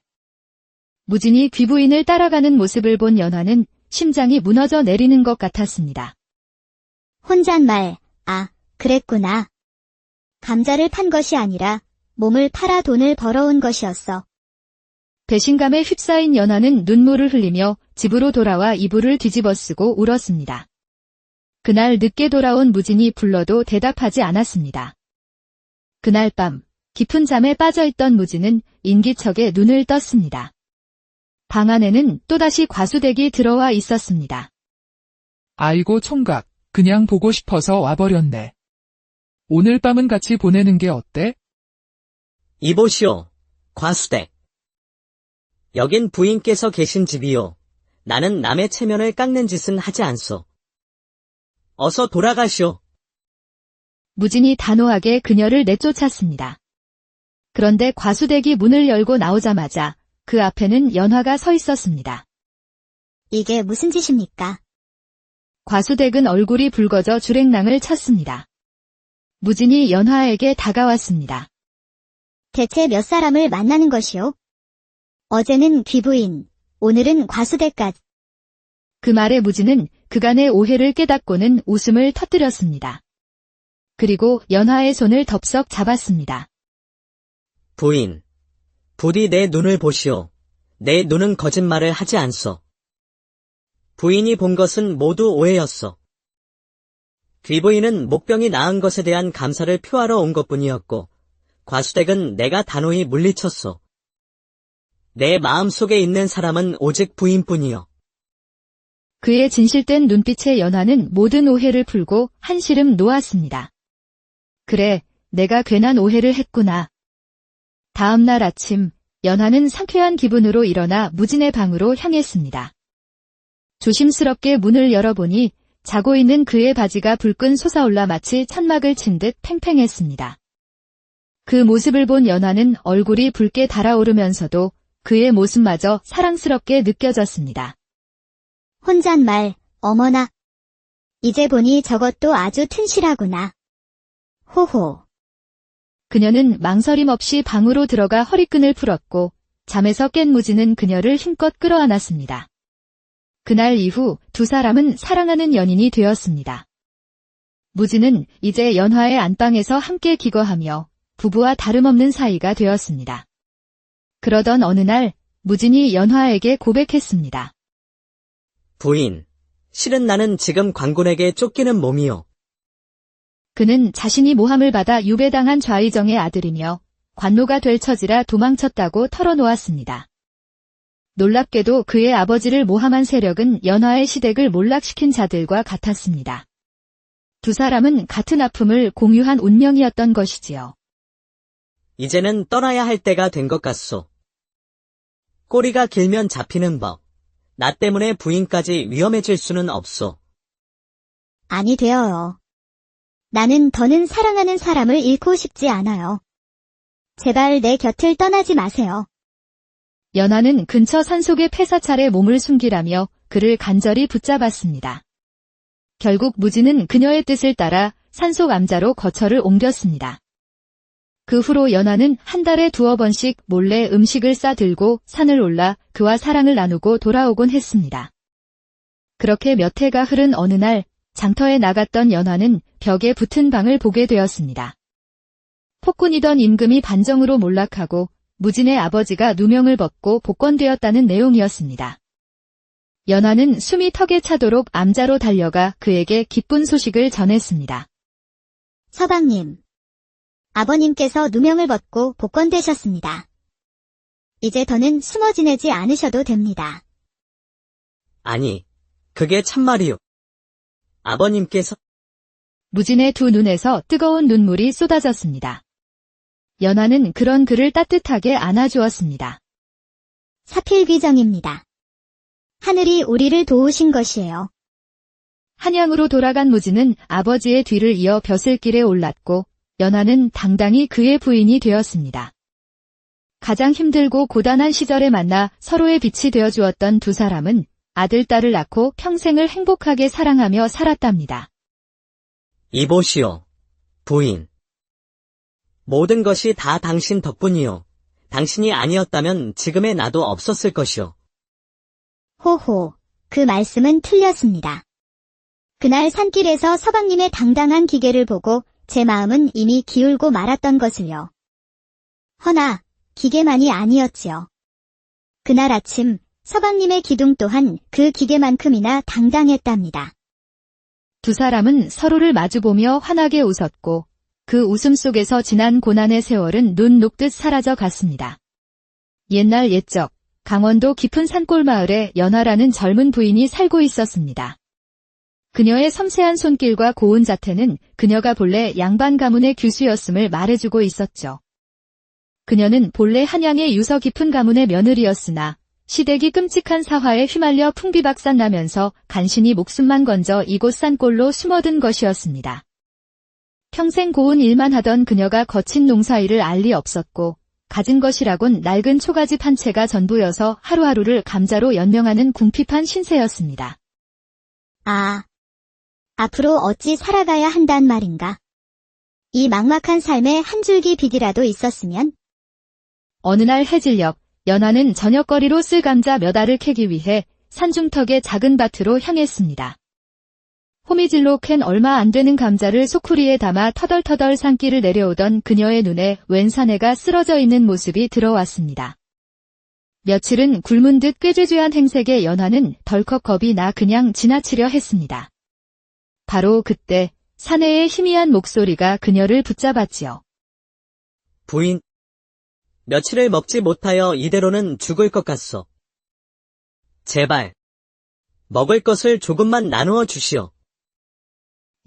무진이 귀부인을 따라가는 모습을 본 연화는 심장이 무너져 내리는 것 같았습니다. 혼잣말, 아, 그랬구나. 감자를 판 것이 아니라 몸을 팔아 돈을 벌어온 것이었어. 배신감에 휩싸인 연화는 눈물을 흘리며 집으로 돌아와 이불을 뒤집어쓰고 울었습니다. 그날 늦게 돌아온 무진이 불러도 대답하지 않았습니다. 그날 밤 깊은 잠에 빠져있던 무진은 인기척에 눈을 떴습니다. 방 안에는 또다시 과수댁이 들어와 있었습니다. 아이고 총각, 그냥 보고 싶어서 와버렸네. 오늘 밤은 같이 보내는 게 어때? 이보시오, 과수댁. 여긴 부인께서 계신 집이요. 나는 남의 체면을 깎는 짓은 하지 않소. 어서 돌아가시오. 무진이 단호하게 그녀를 내쫓았습니다. 그런데 과수댁이 문을 열고 나오자마자 그 앞에는 연화가 서 있었습니다. 이게 무슨 짓입니까? 과수댁은 얼굴이 붉어져 주랭랑을 쳤습니다. 무진이 연화에게 다가왔습니다. 대체 몇 사람을 만나는 것이오? 어제는 귀부인, 오늘은 과수대까지. 그 말에 무지는 그간의 오해를 깨닫고는 웃음을 터뜨렸습니다. 그리고 연화의 손을 덥석 잡았습니다. 부인, 부디 내 눈을 보시오. 내 눈은 거짓말을 하지 않소. 부인이 본 것은 모두 오해였소. 귀부인은 목병이 나은 것에 대한 감사를 표하러 온 것뿐이었고, 과수댁은 내가 단호히 물리쳤소. 내 마음속에 있는 사람은 오직 부인뿐이요. 그의 진실된 눈빛의 연화는 모든 오해를 풀고 한시름 놓았습니다. 그래, 내가 괜한 오해를 했구나. 다음 날 아침, 연화는 상쾌한 기분으로 일어나 무진의 방으로 향했습니다. 조심스럽게 문을 열어보니 자고 있는 그의 바지가 불끈 솟아올라 마치 천막을 친 듯 팽팽했습니다. 그 모습을 본 연화는 얼굴이 붉게 달아오르면서도 그의 모습마저 사랑스럽게 느껴졌습니다. 혼잣말, 어머나. 이제 보니 저것도 아주 튼실하구나. 호호. 그녀는 망설임 없이 방으로 들어가 허리끈을 풀었고 잠에서 깬 무지는 그녀를 힘껏 끌어안았습니다. 그날 이후 두 사람은 사랑하는 연인이 되었습니다. 무지는 이제 연화의 안방에서 함께 기거하며 부부와 다름없는 사이가 되었습니다. 그러던 어느 날 무진이 연화에게 고백했습니다. 부인, 실은 나는 지금 광군에게 쫓기는 몸이요. 그는 자신이 모함을 받아 유배당한 좌의정의 아들이며 관노가 될 처지라 도망쳤다고 털어놓았습니다. 놀랍게도 그의 아버지를 모함한 세력은 연화의 시댁을 몰락시킨 자들과 같았습니다. 두 사람은 같은 아픔을 공유한 운명이었던 것이지요. 이제는 떠나야 할 때가 된 것 같소. 꼬리가 길면 잡히는 법. 나 때문에 부인까지 위험해질 수는 없소. 아니 되어요. 나는 더는 사랑하는 사람을 잃고 싶지 않아요. 제발 내 곁을 떠나지 마세요. 연화는 근처 산속의 폐사찰에 몸을 숨기라며 그를 간절히 붙잡았습니다. 결국 무지는 그녀의 뜻을 따라 산속 암자로 거처를 옮겼습니다. 그 후로 연화는 한 달에 2-번씩 몰래 음식을 싸들고 산을 올라 그와 사랑을 나누고 돌아오곤 했습니다. 그렇게 몇 해가 흐른 어느 날 장터에 나갔던 연화는 벽에 붙은 방을 보게 되었습니다. 폭군이던 임금이 반정으로 몰락하고 무진의 아버지가 누명을 벗고 복권되었다는 내용이었습니다. 연화는 숨이 턱에 차도록 암자로 달려가 그에게 기쁜 소식을 전했습니다. 서방님. 아버님께서 누명을 벗고 복권되셨습니다. 이제 더는 숨어 지내지 않으셔도 됩니다. 아니, 그게 참말이요. 아버님께서 무진의 두 눈에서 뜨거운 눈물이 쏟아졌습니다. 연화는 그런 그를 따뜻하게 안아주었습니다. 사필귀정입니다. 하늘이 우리를 도우신 것이에요. 한양으로 돌아간 무진은 아버지의 뒤를 이어 벼슬길에 올랐고 연화는 당당히 그의 부인이 되었습니다. 가장 힘들고 고단한 시절에 만나 서로의 빛이 되어주었던 두 사람은 아들, 딸을 낳고 평생을 행복하게 사랑하며 살았답니다. 이보시오, 부인. 모든 것이 다 당신 덕분이요. 당신이 아니었다면 지금의 나도 없었을 것이요. 호호, 그 말씀은 틀렸습니다. 그날 산길에서 서방님의 당당한 기계를 보고 제 마음은 이미 기울고 말았던 것을요. 허나 기계만이 아니었지요. 그날 아침 서방님의 기둥 또한 그 기계만큼이나 당당했답니다. 두 사람은 서로를 마주보며 환하게 웃었고 그 웃음 속에서 지난 고난의 세월은 눈 녹듯 사라져 갔습니다. 옛날 옛적 강원도 깊은 산골 마을에 연화라는 젊은 부인이 살고 있었습니다. 그녀의 섬세한 손길과 고운 자태는 그녀가 본래 양반 가문의 규수였음을 말해주고 있었죠. 그녀는 본래 한양의 유서 깊은 가문의 며느리였으나 시댁이 끔찍한 사화에 휘말려 풍비박산 나면서 간신히 목숨만 건져 이곳 산골로 숨어든 것이었습니다. 평생 고운 일만 하던 그녀가 거친 농사일을 알 리 없었고 가진 것이라곤 낡은 초가집 한 채가 전부여서 하루하루를 감자로 연명하는 궁핍한 신세였습니다. 아, 앞으로 어찌 살아가야 한단 말인가? 이 막막한 삶에 한 줄기 빛이라도 있었으면 어느 날 해질녘 연화는 저녁거리로 쓸 감자 몇 알을 캐기 위해 산중턱의 작은 밭으로 향했습니다. 호미질로 캔 얼마 안 되는 감자를 소쿠리에 담아 터덜터덜 산길을 내려오던 그녀의 눈에 웬 사내가 쓰러져 있는 모습이 들어왔습니다. 며칠은 굶은 듯 꾀죄죄한 행색의 연화는 덜컥 겁이 나 그냥 지나치려 했습니다. 바로 그때 사내의 희미한 목소리가 그녀를 붙잡았지요. 부인, 며칠을 먹지 못하여 이대로는 죽을 것 같소. 제발, 먹을 것을 조금만 나누어 주시오.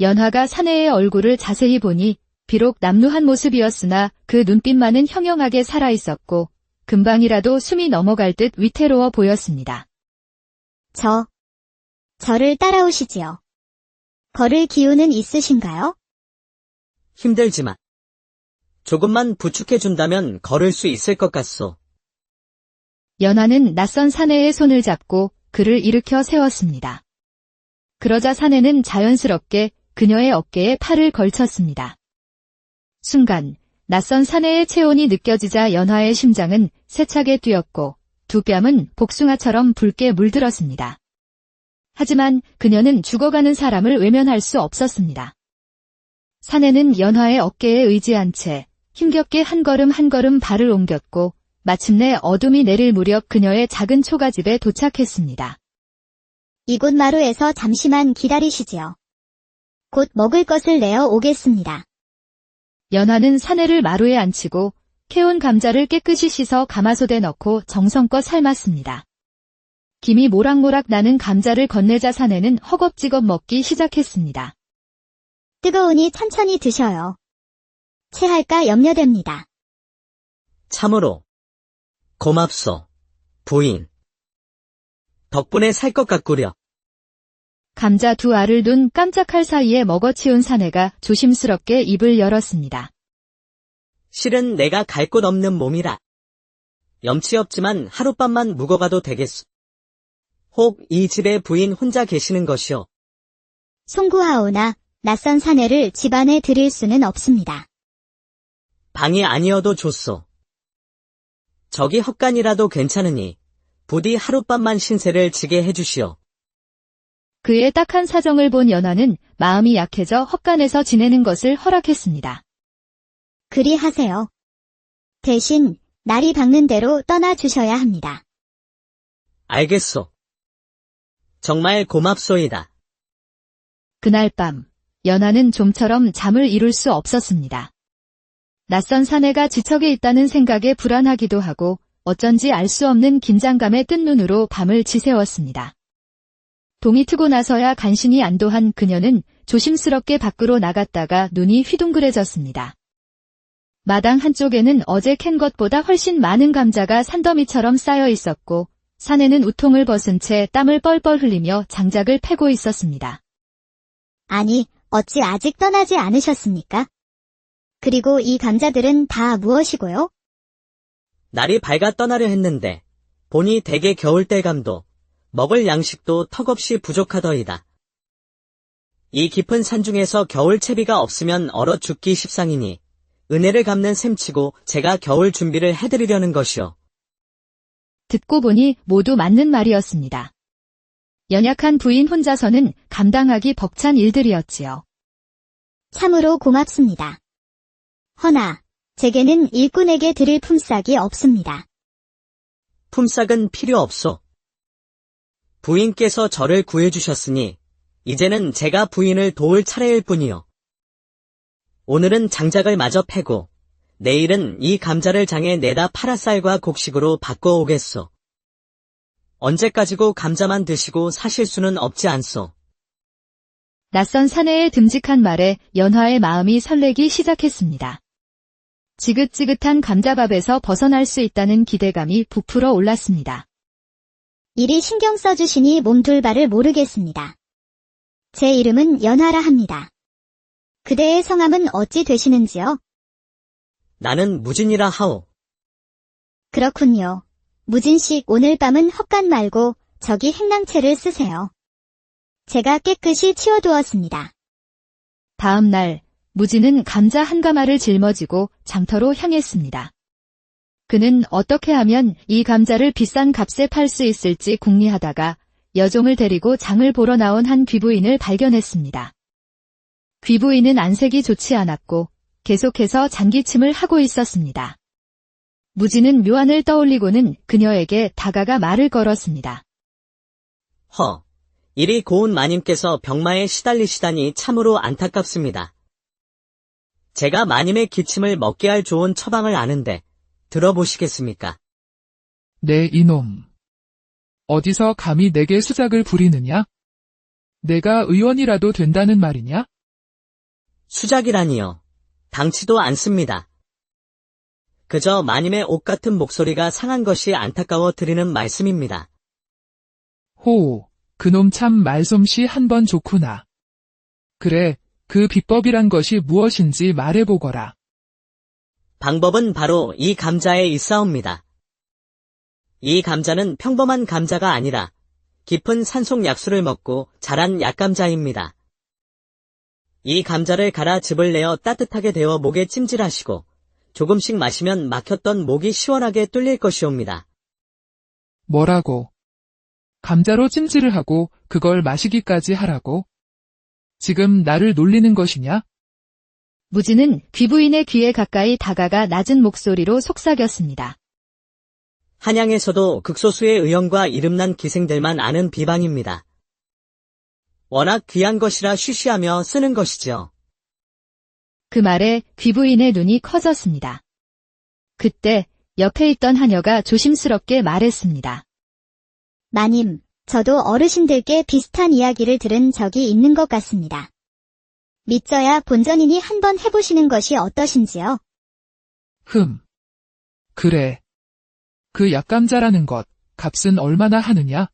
연화가 사내의 얼굴을 자세히 보니 비록 남루한 모습이었으나 그 눈빛만은 형형하게 살아있었고 금방이라도 숨이 넘어갈 듯 위태로워 보였습니다. 저를 따라오시지요. 걸을 기운은 있으신가요? 힘들지만 조금만 부축해준다면 걸을 수 있을 것 같소. 연화는 낯선 사내의 손을 잡고 그를 일으켜 세웠습니다. 그러자 사내는 자연스럽게 그녀의 어깨에 팔을 걸쳤습니다. 순간 낯선 사내의 체온이 느껴지자 연화의 심장은 세차게 뛰었고 두 뺨은 복숭아처럼 붉게 물들었습니다. 하지만 그녀는 죽어가는 사람을 외면할 수 없었습니다. 사내는 연화의 어깨에 의지한 채 힘겹게 한 걸음 한 걸음 발을 옮겼고 마침내 어둠이 내릴 무렵 그녀의 작은 초가집에 도착했습니다. 이곳 마루에서 잠시만 기다리시지요. 곧 먹을 것을 내어 오겠습니다. 연화는 사내를 마루에 앉히고 캐온 감자를 깨끗이 씻어 가마솥에 넣고 정성껏 삶았습니다. 김이 모락모락 나는 감자를 건네자 사내는 허겁지겁 먹기 시작했습니다. 뜨거우니 천천히 드셔요. 체할까 염려됩니다. 참으로 고맙소, 부인. 덕분에 살 것 같구려. 감자 두 알을 둔 깜짝할 사이에 먹어치운 사내가 조심스럽게 입을 열었습니다. 실은 내가 갈 곳 없는 몸이라. 염치 없지만 하룻밤만 묵어가도 되겠소. 혹 이 집에 부인 혼자 계시는 것이오. 송구하오나 낯선 사내를 집안에 들일 수는 없습니다. 방이 아니어도 좋소. 저기 헛간이라도 괜찮으니 부디 하룻밤만 신세를 지게 해주시오. 그의 딱한 사정을 본 연화는 마음이 약해져 헛간에서 지내는 것을 허락했습니다. 그리하세요. 대신 날이 밝는 대로 떠나주셔야 합니다. 알겠소. 정말 고맙소이다. 그날 밤 연화는 좀처럼 잠을 이룰 수 없었습니다. 낯선 사내가 지척에 있다는 생각에 불안하기도 하고 어쩐지 알 수 없는 긴장감에 뜬 눈으로 밤을 지새웠습니다. 동이 트고 나서야 간신히 안도한 그녀는 조심스럽게 밖으로 나갔다가 눈이 휘둥그레졌습니다. 마당 한쪽에는 어제 캔 것보다 훨씬 많은 감자가 산더미처럼 쌓여 있었고 사내는 우통을 벗은 채 땀을 뻘뻘 흘리며 장작을 패고 있었습니다. 아니, 어찌 아직 떠나지 않으셨습니까? 그리고 이 감자들은 다 무엇이고요? 날이 밝아 떠나려 했는데 보니 대개 겨울때감도 먹을 양식도 턱없이 부족하더이다. 이 깊은 산중에서 겨울 채비가 없으면 얼어 죽기 십상이니 은혜를 갚는 셈치고 제가 겨울 준비를 해드리려는 것이오. 듣고 보니 모두 맞는 말이었습니다. 연약한 부인 혼자서는 감당하기 벅찬 일들이었지요. 참으로 고맙습니다. 허나 제게는 일꾼에게 드릴 품삯이 없습니다. 품삯은 필요 없소. 부인께서 저를 구해주셨으니 이제는 제가 부인을 도울 차례일 뿐이요. 오늘은 장작을 마저 패고 내일은 이 감자를 장에 내다 파라쌀과 곡식으로 바꿔오겠소. 언제까지고 감자만 드시고 사실 수는 없지 않소. 낯선 사내의 듬직한 말에 연화의 마음이 설레기 시작했습니다. 지긋지긋한 감자밥에서 벗어날 수 있다는 기대감이 부풀어 올랐습니다. 이리 신경 써주시니 몸둘바를 모르겠습니다. 제 이름은 연하라 합니다. 그대의 성함은 어찌 되시는지요? 나는 무진이라 하오. 그렇군요. 무진씨 오늘 밤은 헛간 말고 저기 행랑채를 쓰세요. 제가 깨끗이 치워두었습니다. 다음 날 무진은 감자 한 가마를 짊어지고 장터로 향했습니다. 그는 어떻게 하면 이 감자를 비싼 값에 팔 수 있을지 궁리하다가 여종을 데리고 장을 보러 나온 한 귀부인을 발견했습니다. 귀부인은 안색이 좋지 않았고 계속해서 잔기침을 하고 있었습니다. 무지는 묘안을 떠올리고는 그녀에게 다가가 말을 걸었습니다. 이리 고운 마님께서 병마에 시달리시다니 참으로 안타깝습니다. 제가 마님의 기침을 먹게 할 좋은 처방을 아는데 들어보시겠습니까? 네, 이놈. 어디서 감히 내게 수작을 부리느냐? 내가 의원이라도 된다는 말이냐? 수작이라니요. 당치도 않습니다. 그저 마님의 옷 같은 목소리가 상한 것이 안타까워 드리는 말씀입니다. 호, 그놈 참 말솜씨 한 번 좋구나. 그래, 그 비법이란 것이 무엇인지 말해보거라. 방법은 바로 이 감자에 있사옵니다. 이 감자는 평범한 감자가 아니라 깊은 산속 약수를 먹고 자란 약감자입니다. 이 감자를 갈아 즙을 내어 따뜻하게 데워 목에 찜질하시고 조금씩 마시면 막혔던 목이 시원하게 뚫릴 것이옵니다. 뭐라고? 감자로 찜질을 하고 그걸 마시기까지 하라고? 지금 나를 놀리는 것이냐? 무지는 귀부인의 귀에 가까이 다가가 낮은 목소리로 속삭였습니다. 한양에서도 극소수의 의원과 이름난 기생들만 아는 비방입니다. 워낙 귀한 것이라 쉬쉬하며 쓰는 것이지요. 그 말에 귀부인의 눈이 커졌습니다. 그때 옆에 있던 하녀가 조심스럽게 말했습니다. 마님, 저도 어르신들께 비슷한 이야기를 들은 적이 있는 것 같습니다. 믿져야 본전이니 한번 해보시는 것이 어떠신지요? 그래. 그 약감자라는 것, 값은 얼마나 하느냐?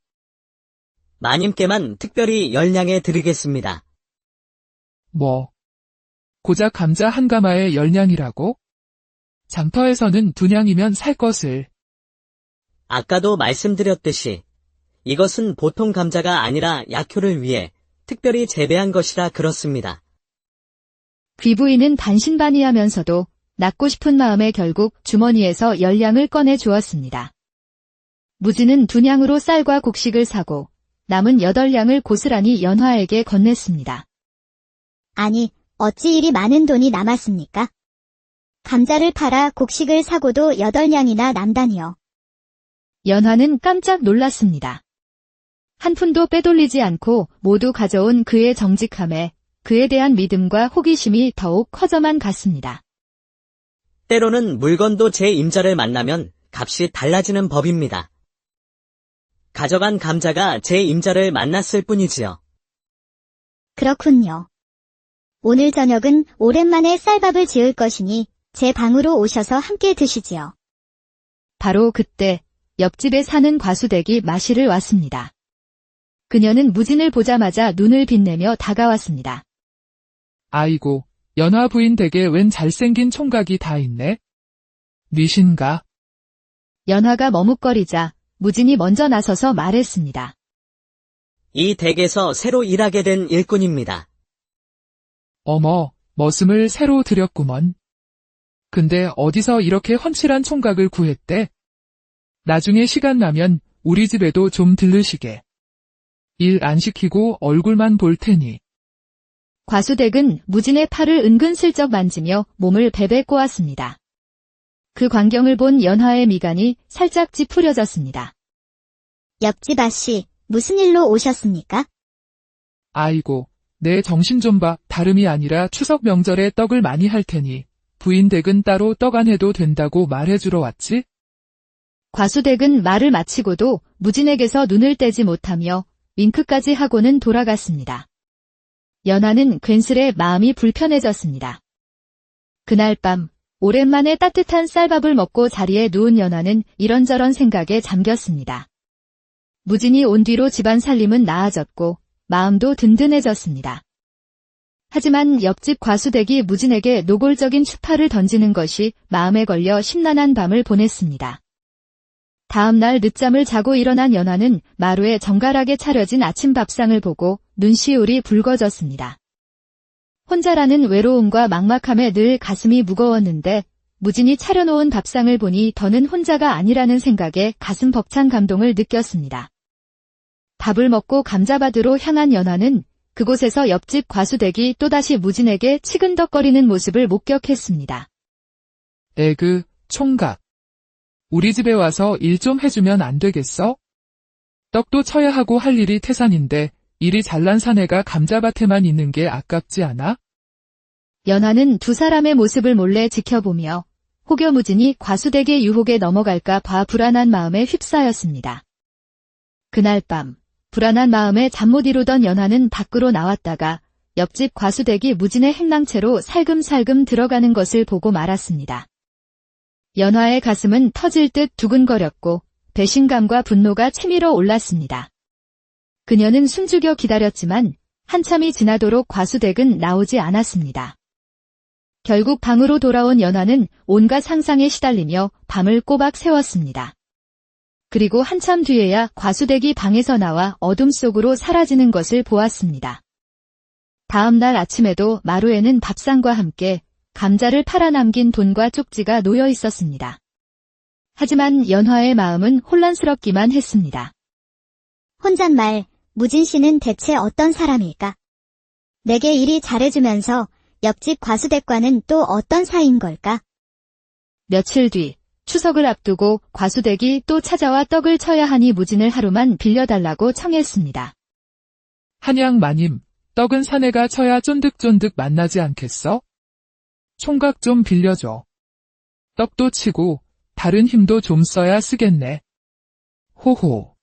마님께만 특별히 열량에 드리겠습니다. 고작 감자 한 가마에 10냥이라고? 장터에서는 2냥이면 살 것을. 아까도 말씀드렸듯이 이것은 보통 감자가 아니라 약효를 위해 특별히 재배한 것이라 그렇습니다. 귀부인은 반신반의하면서도 낳고 싶은 마음에 결국 주머니에서 10냥을 꺼내 주었습니다. 무지는 2냥으로 쌀과 곡식을 사고 남은 8냥을 고스란히 연화에게 건넸습니다. 아니, 어찌 이리 많은 돈이 남았습니까? 감자를 팔아 곡식을 사고도 8냥이나 남다니요. 연화는 깜짝 놀랐습니다. 한 푼도 빼돌리지 않고 모두 가져온 그의 정직함에 그에 대한 믿음과 호기심이 더욱 커져만 갔습니다. 때로는 물건도 제 임자를 만나면 값이 달라지는 법입니다. 가져간 감자가 제 임자를 만났을 뿐이지요. 그렇군요. 오늘 저녁은 오랜만에 쌀밥을 지을 것이니 제 방으로 오셔서 함께 드시지요. 바로 그때 옆집에 사는 과수댁이 마시를 왔습니다. 그녀는 무진을 보자마자 눈을 빛내며 다가왔습니다. 아이고, 연화 부인 댁에 웬 잘생긴 총각이 다 있네? 니신가? 연화가 머뭇거리자 무진이 먼저 나서서 말했습니다. 이 댁에서 새로 일하게 된 일꾼입니다. 어머, 머슴을 새로 들였구먼. 근데 어디서 이렇게 훤칠한 총각을 구했대? 나중에 시간 나면 우리 집에도 좀 들르시게. 일 안 시키고 얼굴만 볼 테니. 과수댁은 무진의 팔을 은근슬쩍 만지며 몸을 베베 꼬았습니다. 그 광경을 본 연화의 미간이 살짝 찌푸려졌습니다. 옆집 아씨, 무슨 일로 오셨습니까? 아이고, 내 정신 좀 봐. 다름이 아니라 추석 명절에 떡을 많이 할 테니 부인 댁은 따로 떡 안 해도 된다고 말해주러 왔지? 과수댁은 말을 마치고도 무진에게서 눈을 떼지 못하며 윙크까지 하고는 돌아갔습니다. 연화는 괜스레 마음이 불편해졌습니다. 그날 밤 오랜만에 따뜻한 쌀밥을 먹고 자리에 누운 연화는 이런저런 생각에 잠겼습니다. 무진이 온 뒤로 집안 살림은 나아졌고 마음도 든든해졌습니다. 하지만 옆집 과수댁이 무진에게 노골적인 추파를 던지는 것이 마음에 걸려 심란한 밤을 보냈습니다. 다음 날 늦잠을 자고 일어난 연화는 마루에 정갈하게 차려진 아침 밥상을 보고 눈시울이 붉어졌습니다. 혼자라는 외로움과 막막함에 늘 가슴이 무거웠는데 무진이 차려놓은 밥상을 보니 더는 혼자가 아니라는 생각에 가슴 벅찬 감동을 느꼈습니다. 밥을 먹고 감자밭으로 향한 연화는 그곳에서 옆집 과수댁이 또다시 무진에게 치근덕거리는 모습을 목격했습니다. 에그, 총각. 우리 집에 와서 일 좀 해주면 안 되겠어? 떡도 쳐야 하고 할 일이 태산인데 일이 잘난 사내가 감자밭에만 있는 게 아깝지 않아? 연화는 두 사람의 모습을 몰래 지켜보며 혹여 무진이 과수댁의 유혹에 넘어갈까 봐 불안한 마음에 휩싸였습니다. 그날 밤 불안한 마음에 잠 못 이루던 연화는 밖으로 나왔다가 옆집 과수댁이 무진의 행랑채로 살금살금 들어가는 것을 보고 말았습니다. 연화의 가슴은 터질 듯 두근거렸고 배신감과 분노가 치밀어 올랐습니다. 그녀는 숨죽여 기다렸지만 한참이 지나도록 과수댁은 나오지 않았습니다. 결국 방으로 돌아온 연화는 온갖 상상에 시달리며 밤을 꼬박 새웠습니다. 그리고 한참 뒤에야 과수댁이 방에서 나와 어둠 속으로 사라지는 것을 보았습니다. 다음 날 아침에도 마루에는 밥상과 함께 감자를 팔아 남긴 돈과 쪽지가 놓여 있었습니다. 하지만 연화의 마음은 혼란스럽기만 했습니다. 혼잣말, 무진 씨는 대체 어떤 사람일까? 내게 일이 잘해주면서 옆집 과수댁과는 또 어떤 사이인 걸까? 며칠 뒤 추석을 앞두고 과수댁이 또 찾아와 떡을 쳐야 하니 무진을 하루만 빌려달라고 청했습니다. 한양 마님, 떡은 사내가 쳐야 쫀득쫀득 맛나지 않겠어? 총각 좀 빌려줘. 떡도 치고 다른 힘도 좀 써야 쓰겠네. 호호.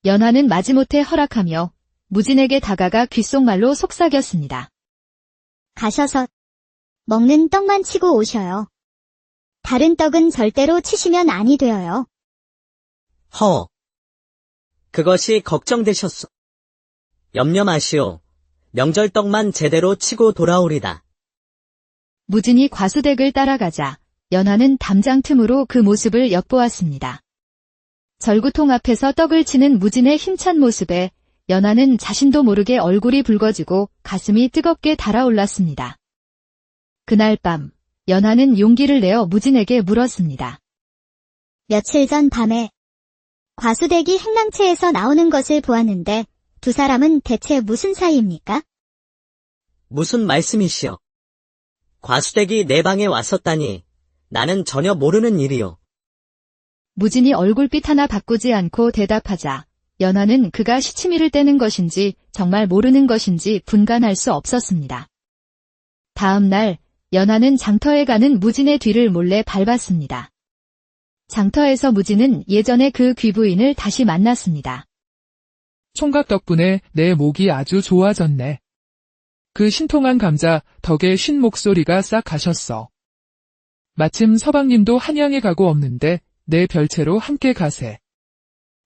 연화는 마지못해 허락하며 무진에게 다가가 귓속말로 속삭였습니다. 가셔서 먹는 떡만 치고 오셔요. 다른 떡은 절대로 치시면 아니 되어요. 허. 그것이 걱정되셨소. 염려 마시오. 명절떡만 제대로 치고 돌아오리다. 무진이 과수댁을 따라가자 연화는 담장 틈으로 그 모습을 엿보았습니다. 절구통 앞에서 떡을 치는 무진의 힘찬 모습에 연화는 자신도 모르게 얼굴이 붉어지고 가슴이 뜨겁게 달아올랐습니다. 그날 밤 연화는 용기를 내어 무진에게 물었습니다. 며칠 전 밤에 과수댁이 행랑채에서 나오는 것을 보았는데 두 사람은 대체 무슨 사이입니까? 무슨 말씀이시오? 과수댁이 내 방에 왔었다니 나는 전혀 모르는 일이오. 무진이 얼굴빛 하나 바꾸지 않고 대답하자 연화는 그가 시치미를 떼는 것인지 정말 모르는 것인지 분간할 수 없었습니다. 다음 날 연화는 장터에 가는 무진의 뒤를 몰래 밟았습니다. 장터에서 무진은 예전의 그 귀부인을 다시 만났습니다. 총각 덕분에 내 목이 아주 좋아졌네. 그 신통한 감자 덕에 쉰 목소리가 싹 가셨어. 마침 서방님도 한양에 가고 없는데 내 별채로 함께 가세.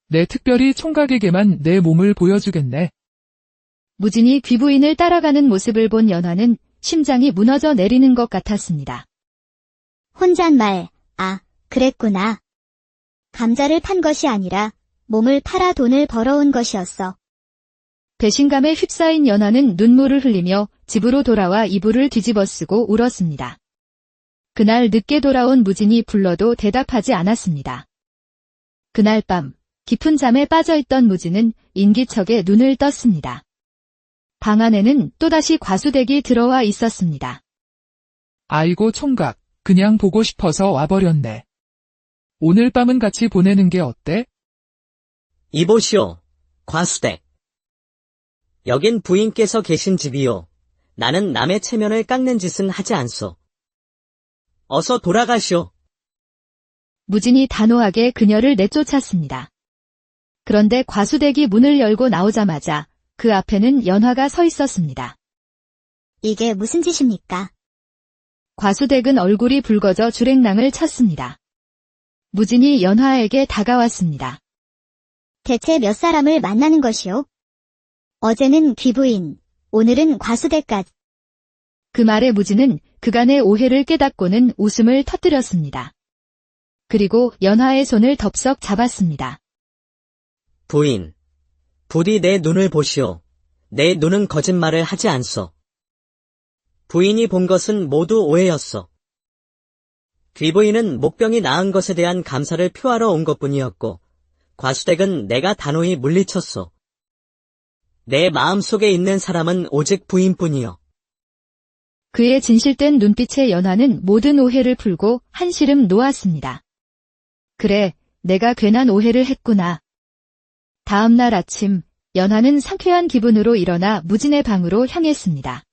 내 특별히 총각에게만 내 몸을 보여주겠네. 무진이 귀부인을 따라가는 모습을 본 연화는 심장이 무너져 내리는 것 같았습니다. 혼잣말, 그랬구나. 감자를 판 것이 아니라 몸을 팔아 돈을 벌어온 것이었어. 배신감에 휩싸인 연화는 눈물을 흘리며 집으로 돌아와 이불을 뒤집어쓰고 울었습니다. 그날 늦게 돌아온 무진이 불러도 대답하지 않았습니다. 그날 밤 깊은 잠에 빠져있던 무진은 인기척에 눈을 떴습니다. 방 안에는 또다시 과수댁이 들어와 있었습니다. 아이고 총각, 그냥 보고 싶어서 와버렸네. 오늘 밤은 같이 보내는 게 어때? 이보시오, 과수댁. 여긴 부인께서 계신 집이요. 나는 남의 체면을 깎는 짓은 하지 않소. 어서 돌아가시오. 무진이 단호하게 그녀를 내쫓았습니다. 그런데 과수댁이 문을 열고 나오자마자 그 앞에는 연화가 서 있었습니다. 이게 무슨 짓입니까? 과수댁은 얼굴이 붉어져 주랭랑을 쳤습니다. 무진이 연화에게 다가왔습니다. 대체 몇 사람을 만나는 것이오? 어제는 귀부인, 오늘은 과수댁까지. 그 말에 무진은 그간의 오해를 깨닫고는 웃음을 터뜨렸습니다. 그리고 연화의 손을 덥석 잡았습니다. 부인, 부디 내 눈을 보시오. 내 눈은 거짓말을 하지 않소. 부인이 본 것은 모두 오해였소. 귀부인은 목병이 나은 것에 대한 감사를 표하러 온 것뿐이었고 과수댁은 내가 단호히 물리쳤소. 내 마음속에 있는 사람은 오직 부인뿐이요. 그의 진실된 눈빛의 연하는 모든 오해를 풀고 한시름 놓았습니다. 그래, 내가 괜한 오해를 했구나. 다음 날 아침, 연하는 상쾌한 기분으로 일어나 무진의 방으로 향했습니다.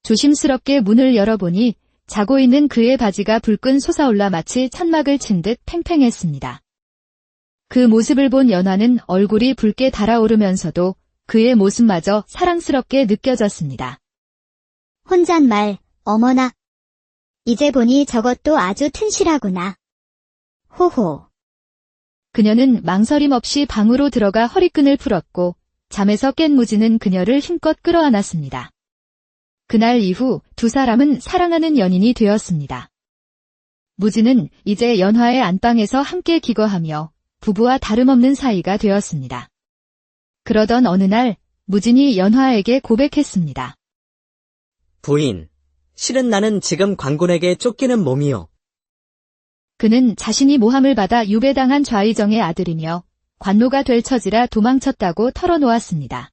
조심스럽게 문을 열어보니 자고 있는 그의 바지가 불끈 솟아올라 마치 천막을 친 듯 팽팽했습니다. 그 모습을 본 연하는 얼굴이 붉게 달아오르면서도 그의 모습마저 사랑스럽게 느껴졌습니다. 혼잣말, 어머나. 이제 보니 저것도 아주 튼실하구나. 호호. 그녀는 망설임 없이 방으로 들어가 허리끈을 풀었고 잠에서 깬 무진은 그녀를 힘껏 끌어안았습니다. 그날 이후 두 사람은 사랑하는 연인이 되었습니다. 무진은 이제 연화의 안방에서 함께 기거하며 부부와 다름없는 사이가 되었습니다. 그러던 어느 날 무진이 연화에게 고백했습니다. 부인, 실은 나는 지금 관군에게 쫓기는 몸이요. 그는 자신이 모함을 받아 유배당한 좌의정의 아들이며 관노가 될 처지라 도망쳤다고 털어놓았습니다.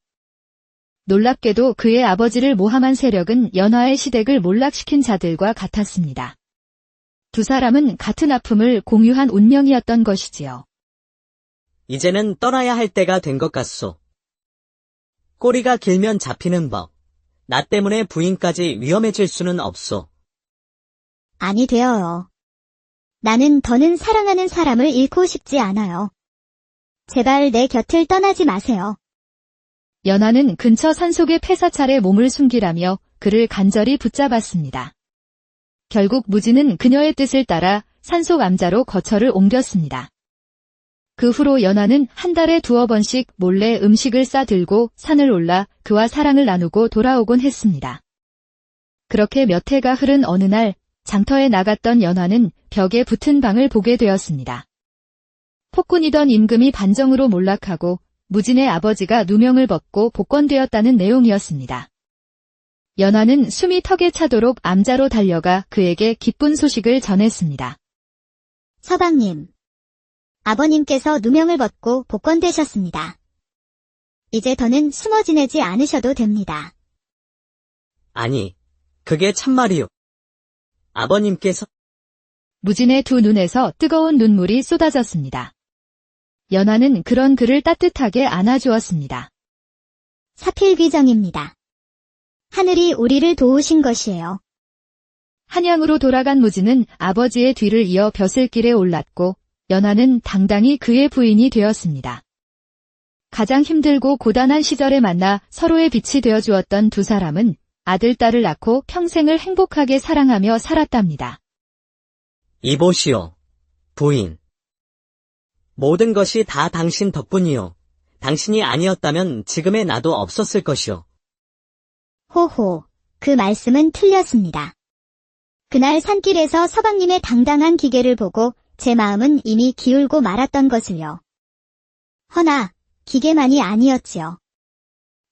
놀랍게도 그의 아버지를 모함한 세력은 연화의 시댁을 몰락시킨 자들과 같았습니다. 두 사람은 같은 아픔을 공유한 운명이었던 것이지요. 이제는 떠나야 할 때가 된 것 같소. 꼬리가 길면 잡히는 법. 나 때문에 부인까지 위험해질 수는 없소. 아니 되어요. 나는 더는 사랑하는 사람을 잃고 싶지 않아요. 제발 내 곁을 떠나지 마세요. 연하는 근처 산속의 폐사찰에 몸을 숨기라며 그를 간절히 붙잡았습니다. 결국 무진은 그녀의 뜻을 따라 산속 암자로 거처를 옮겼습니다. 그 후로 연하는 한 달에 2-번씩 몰래 음식을 싸들고 산을 올라 그와 사랑을 나누고 돌아오곤 했습니다. 그렇게 몇 해가 흐른 어느 날 장터에 나갔던 연하는 벽에 붙은 방을 보게 되었습니다. 폭군이던 임금이 반정으로 몰락하고 무진의 아버지가 누명을 벗고 복권되었다는 내용이었습니다. 연하는 숨이 턱에 차도록 암자로 달려가 그에게 기쁜 소식을 전했습니다. 서방님. 아버님께서 누명을 벗고 복권되셨습니다. 이제 더는 숨어 지내지 않으셔도 됩니다. 아니, 그게 참말이요. 아버님께서 무진의 두 눈에서 뜨거운 눈물이 쏟아졌습니다. 연하는 그런 그를 따뜻하게 안아주었습니다. 사필귀정입니다. 하늘이 우리를 도우신 것이에요. 한양으로 돌아간 무진은 아버지의 뒤를 이어 벼슬길에 올랐고 연하는 당당히 그의 부인이 되었습니다. 가장 힘들고 고단한 시절에 만나 서로의 빛이 되어주었던 두 사람은 아들, 딸을 낳고 평생을 행복하게 사랑하며 살았답니다. 이보시오, 부인. 모든 것이 다 당신 덕분이요. 당신이 아니었다면 지금의 나도 없었을 것이오. 호호, 그 말씀은 틀렸습니다. 그날 산길에서 서방님의 당당한 기계를 보고 제 마음은 이미 기울고 말았던 것을요. 허나 기계만이 아니었지요.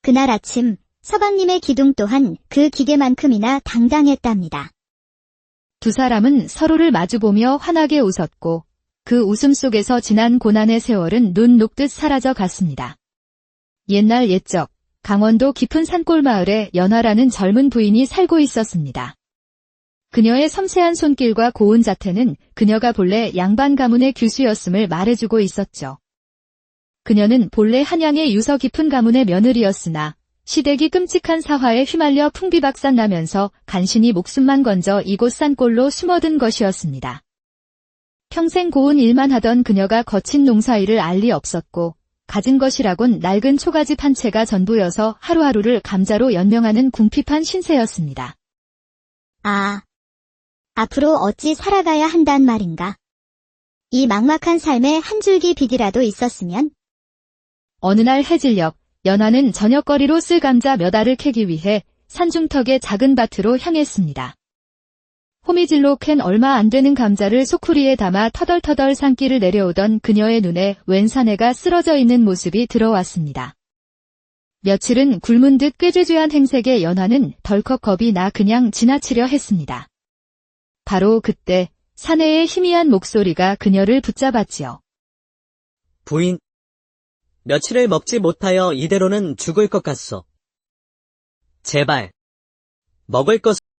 그날 아침 서방님의 기둥 또한 그 기계만큼이나 당당했답니다. 두 사람은 서로를 마주보며 환하게 웃었고 그 웃음 속에서 지난 고난의 세월은 눈 녹듯 사라져 갔습니다. 옛날 옛적 강원도 깊은 산골 마을에 연화라는 젊은 부인이 살고 있었습니다. 그녀의 섬세한 손길과 고운 자태는 그녀가 본래 양반 가문의 규수였음을 말해주고 있었죠. 그녀는 본래 한양의 유서 깊은 가문의 며느리였으나 시댁이 끔찍한 사화에 휘말려 풍비박산 나면서 간신히 목숨만 건져 이곳 산골로 숨어든 것이었습니다. 평생 고운 일만 하던 그녀가 거친 농사일을 알 리 없었고 가진 것이라곤 낡은 초가집 한 채가 전부여서 하루하루를 감자로 연명하는 궁핍한 신세였습니다. 아, 앞으로 어찌 살아가야 한단 말인가? 이 막막한 삶에 한 줄기 빛이라도 있었으면? 어느 날 해질녘 연하는 저녁거리로 쓸 감자 몇 알을 캐기 위해 산중턱의 작은 밭으로 향했습니다. 호미질로 캔 얼마 안 되는 감자를 소쿠리에 담아 터덜터덜 산길을 내려오던 그녀의 눈에 웬 사내가 쓰러져 있는 모습이 들어왔습니다. 며칠은 굶은 듯 꾀죄죄한 행색의 연하는 덜컥 겁이 나 그냥 지나치려 했습니다. 바로 그때 사내의 희미한 목소리가 그녀를 붙잡았지요. 부인, 며칠을 먹지 못하여 이대로는 죽을 것 같소. 제발, 먹을 것을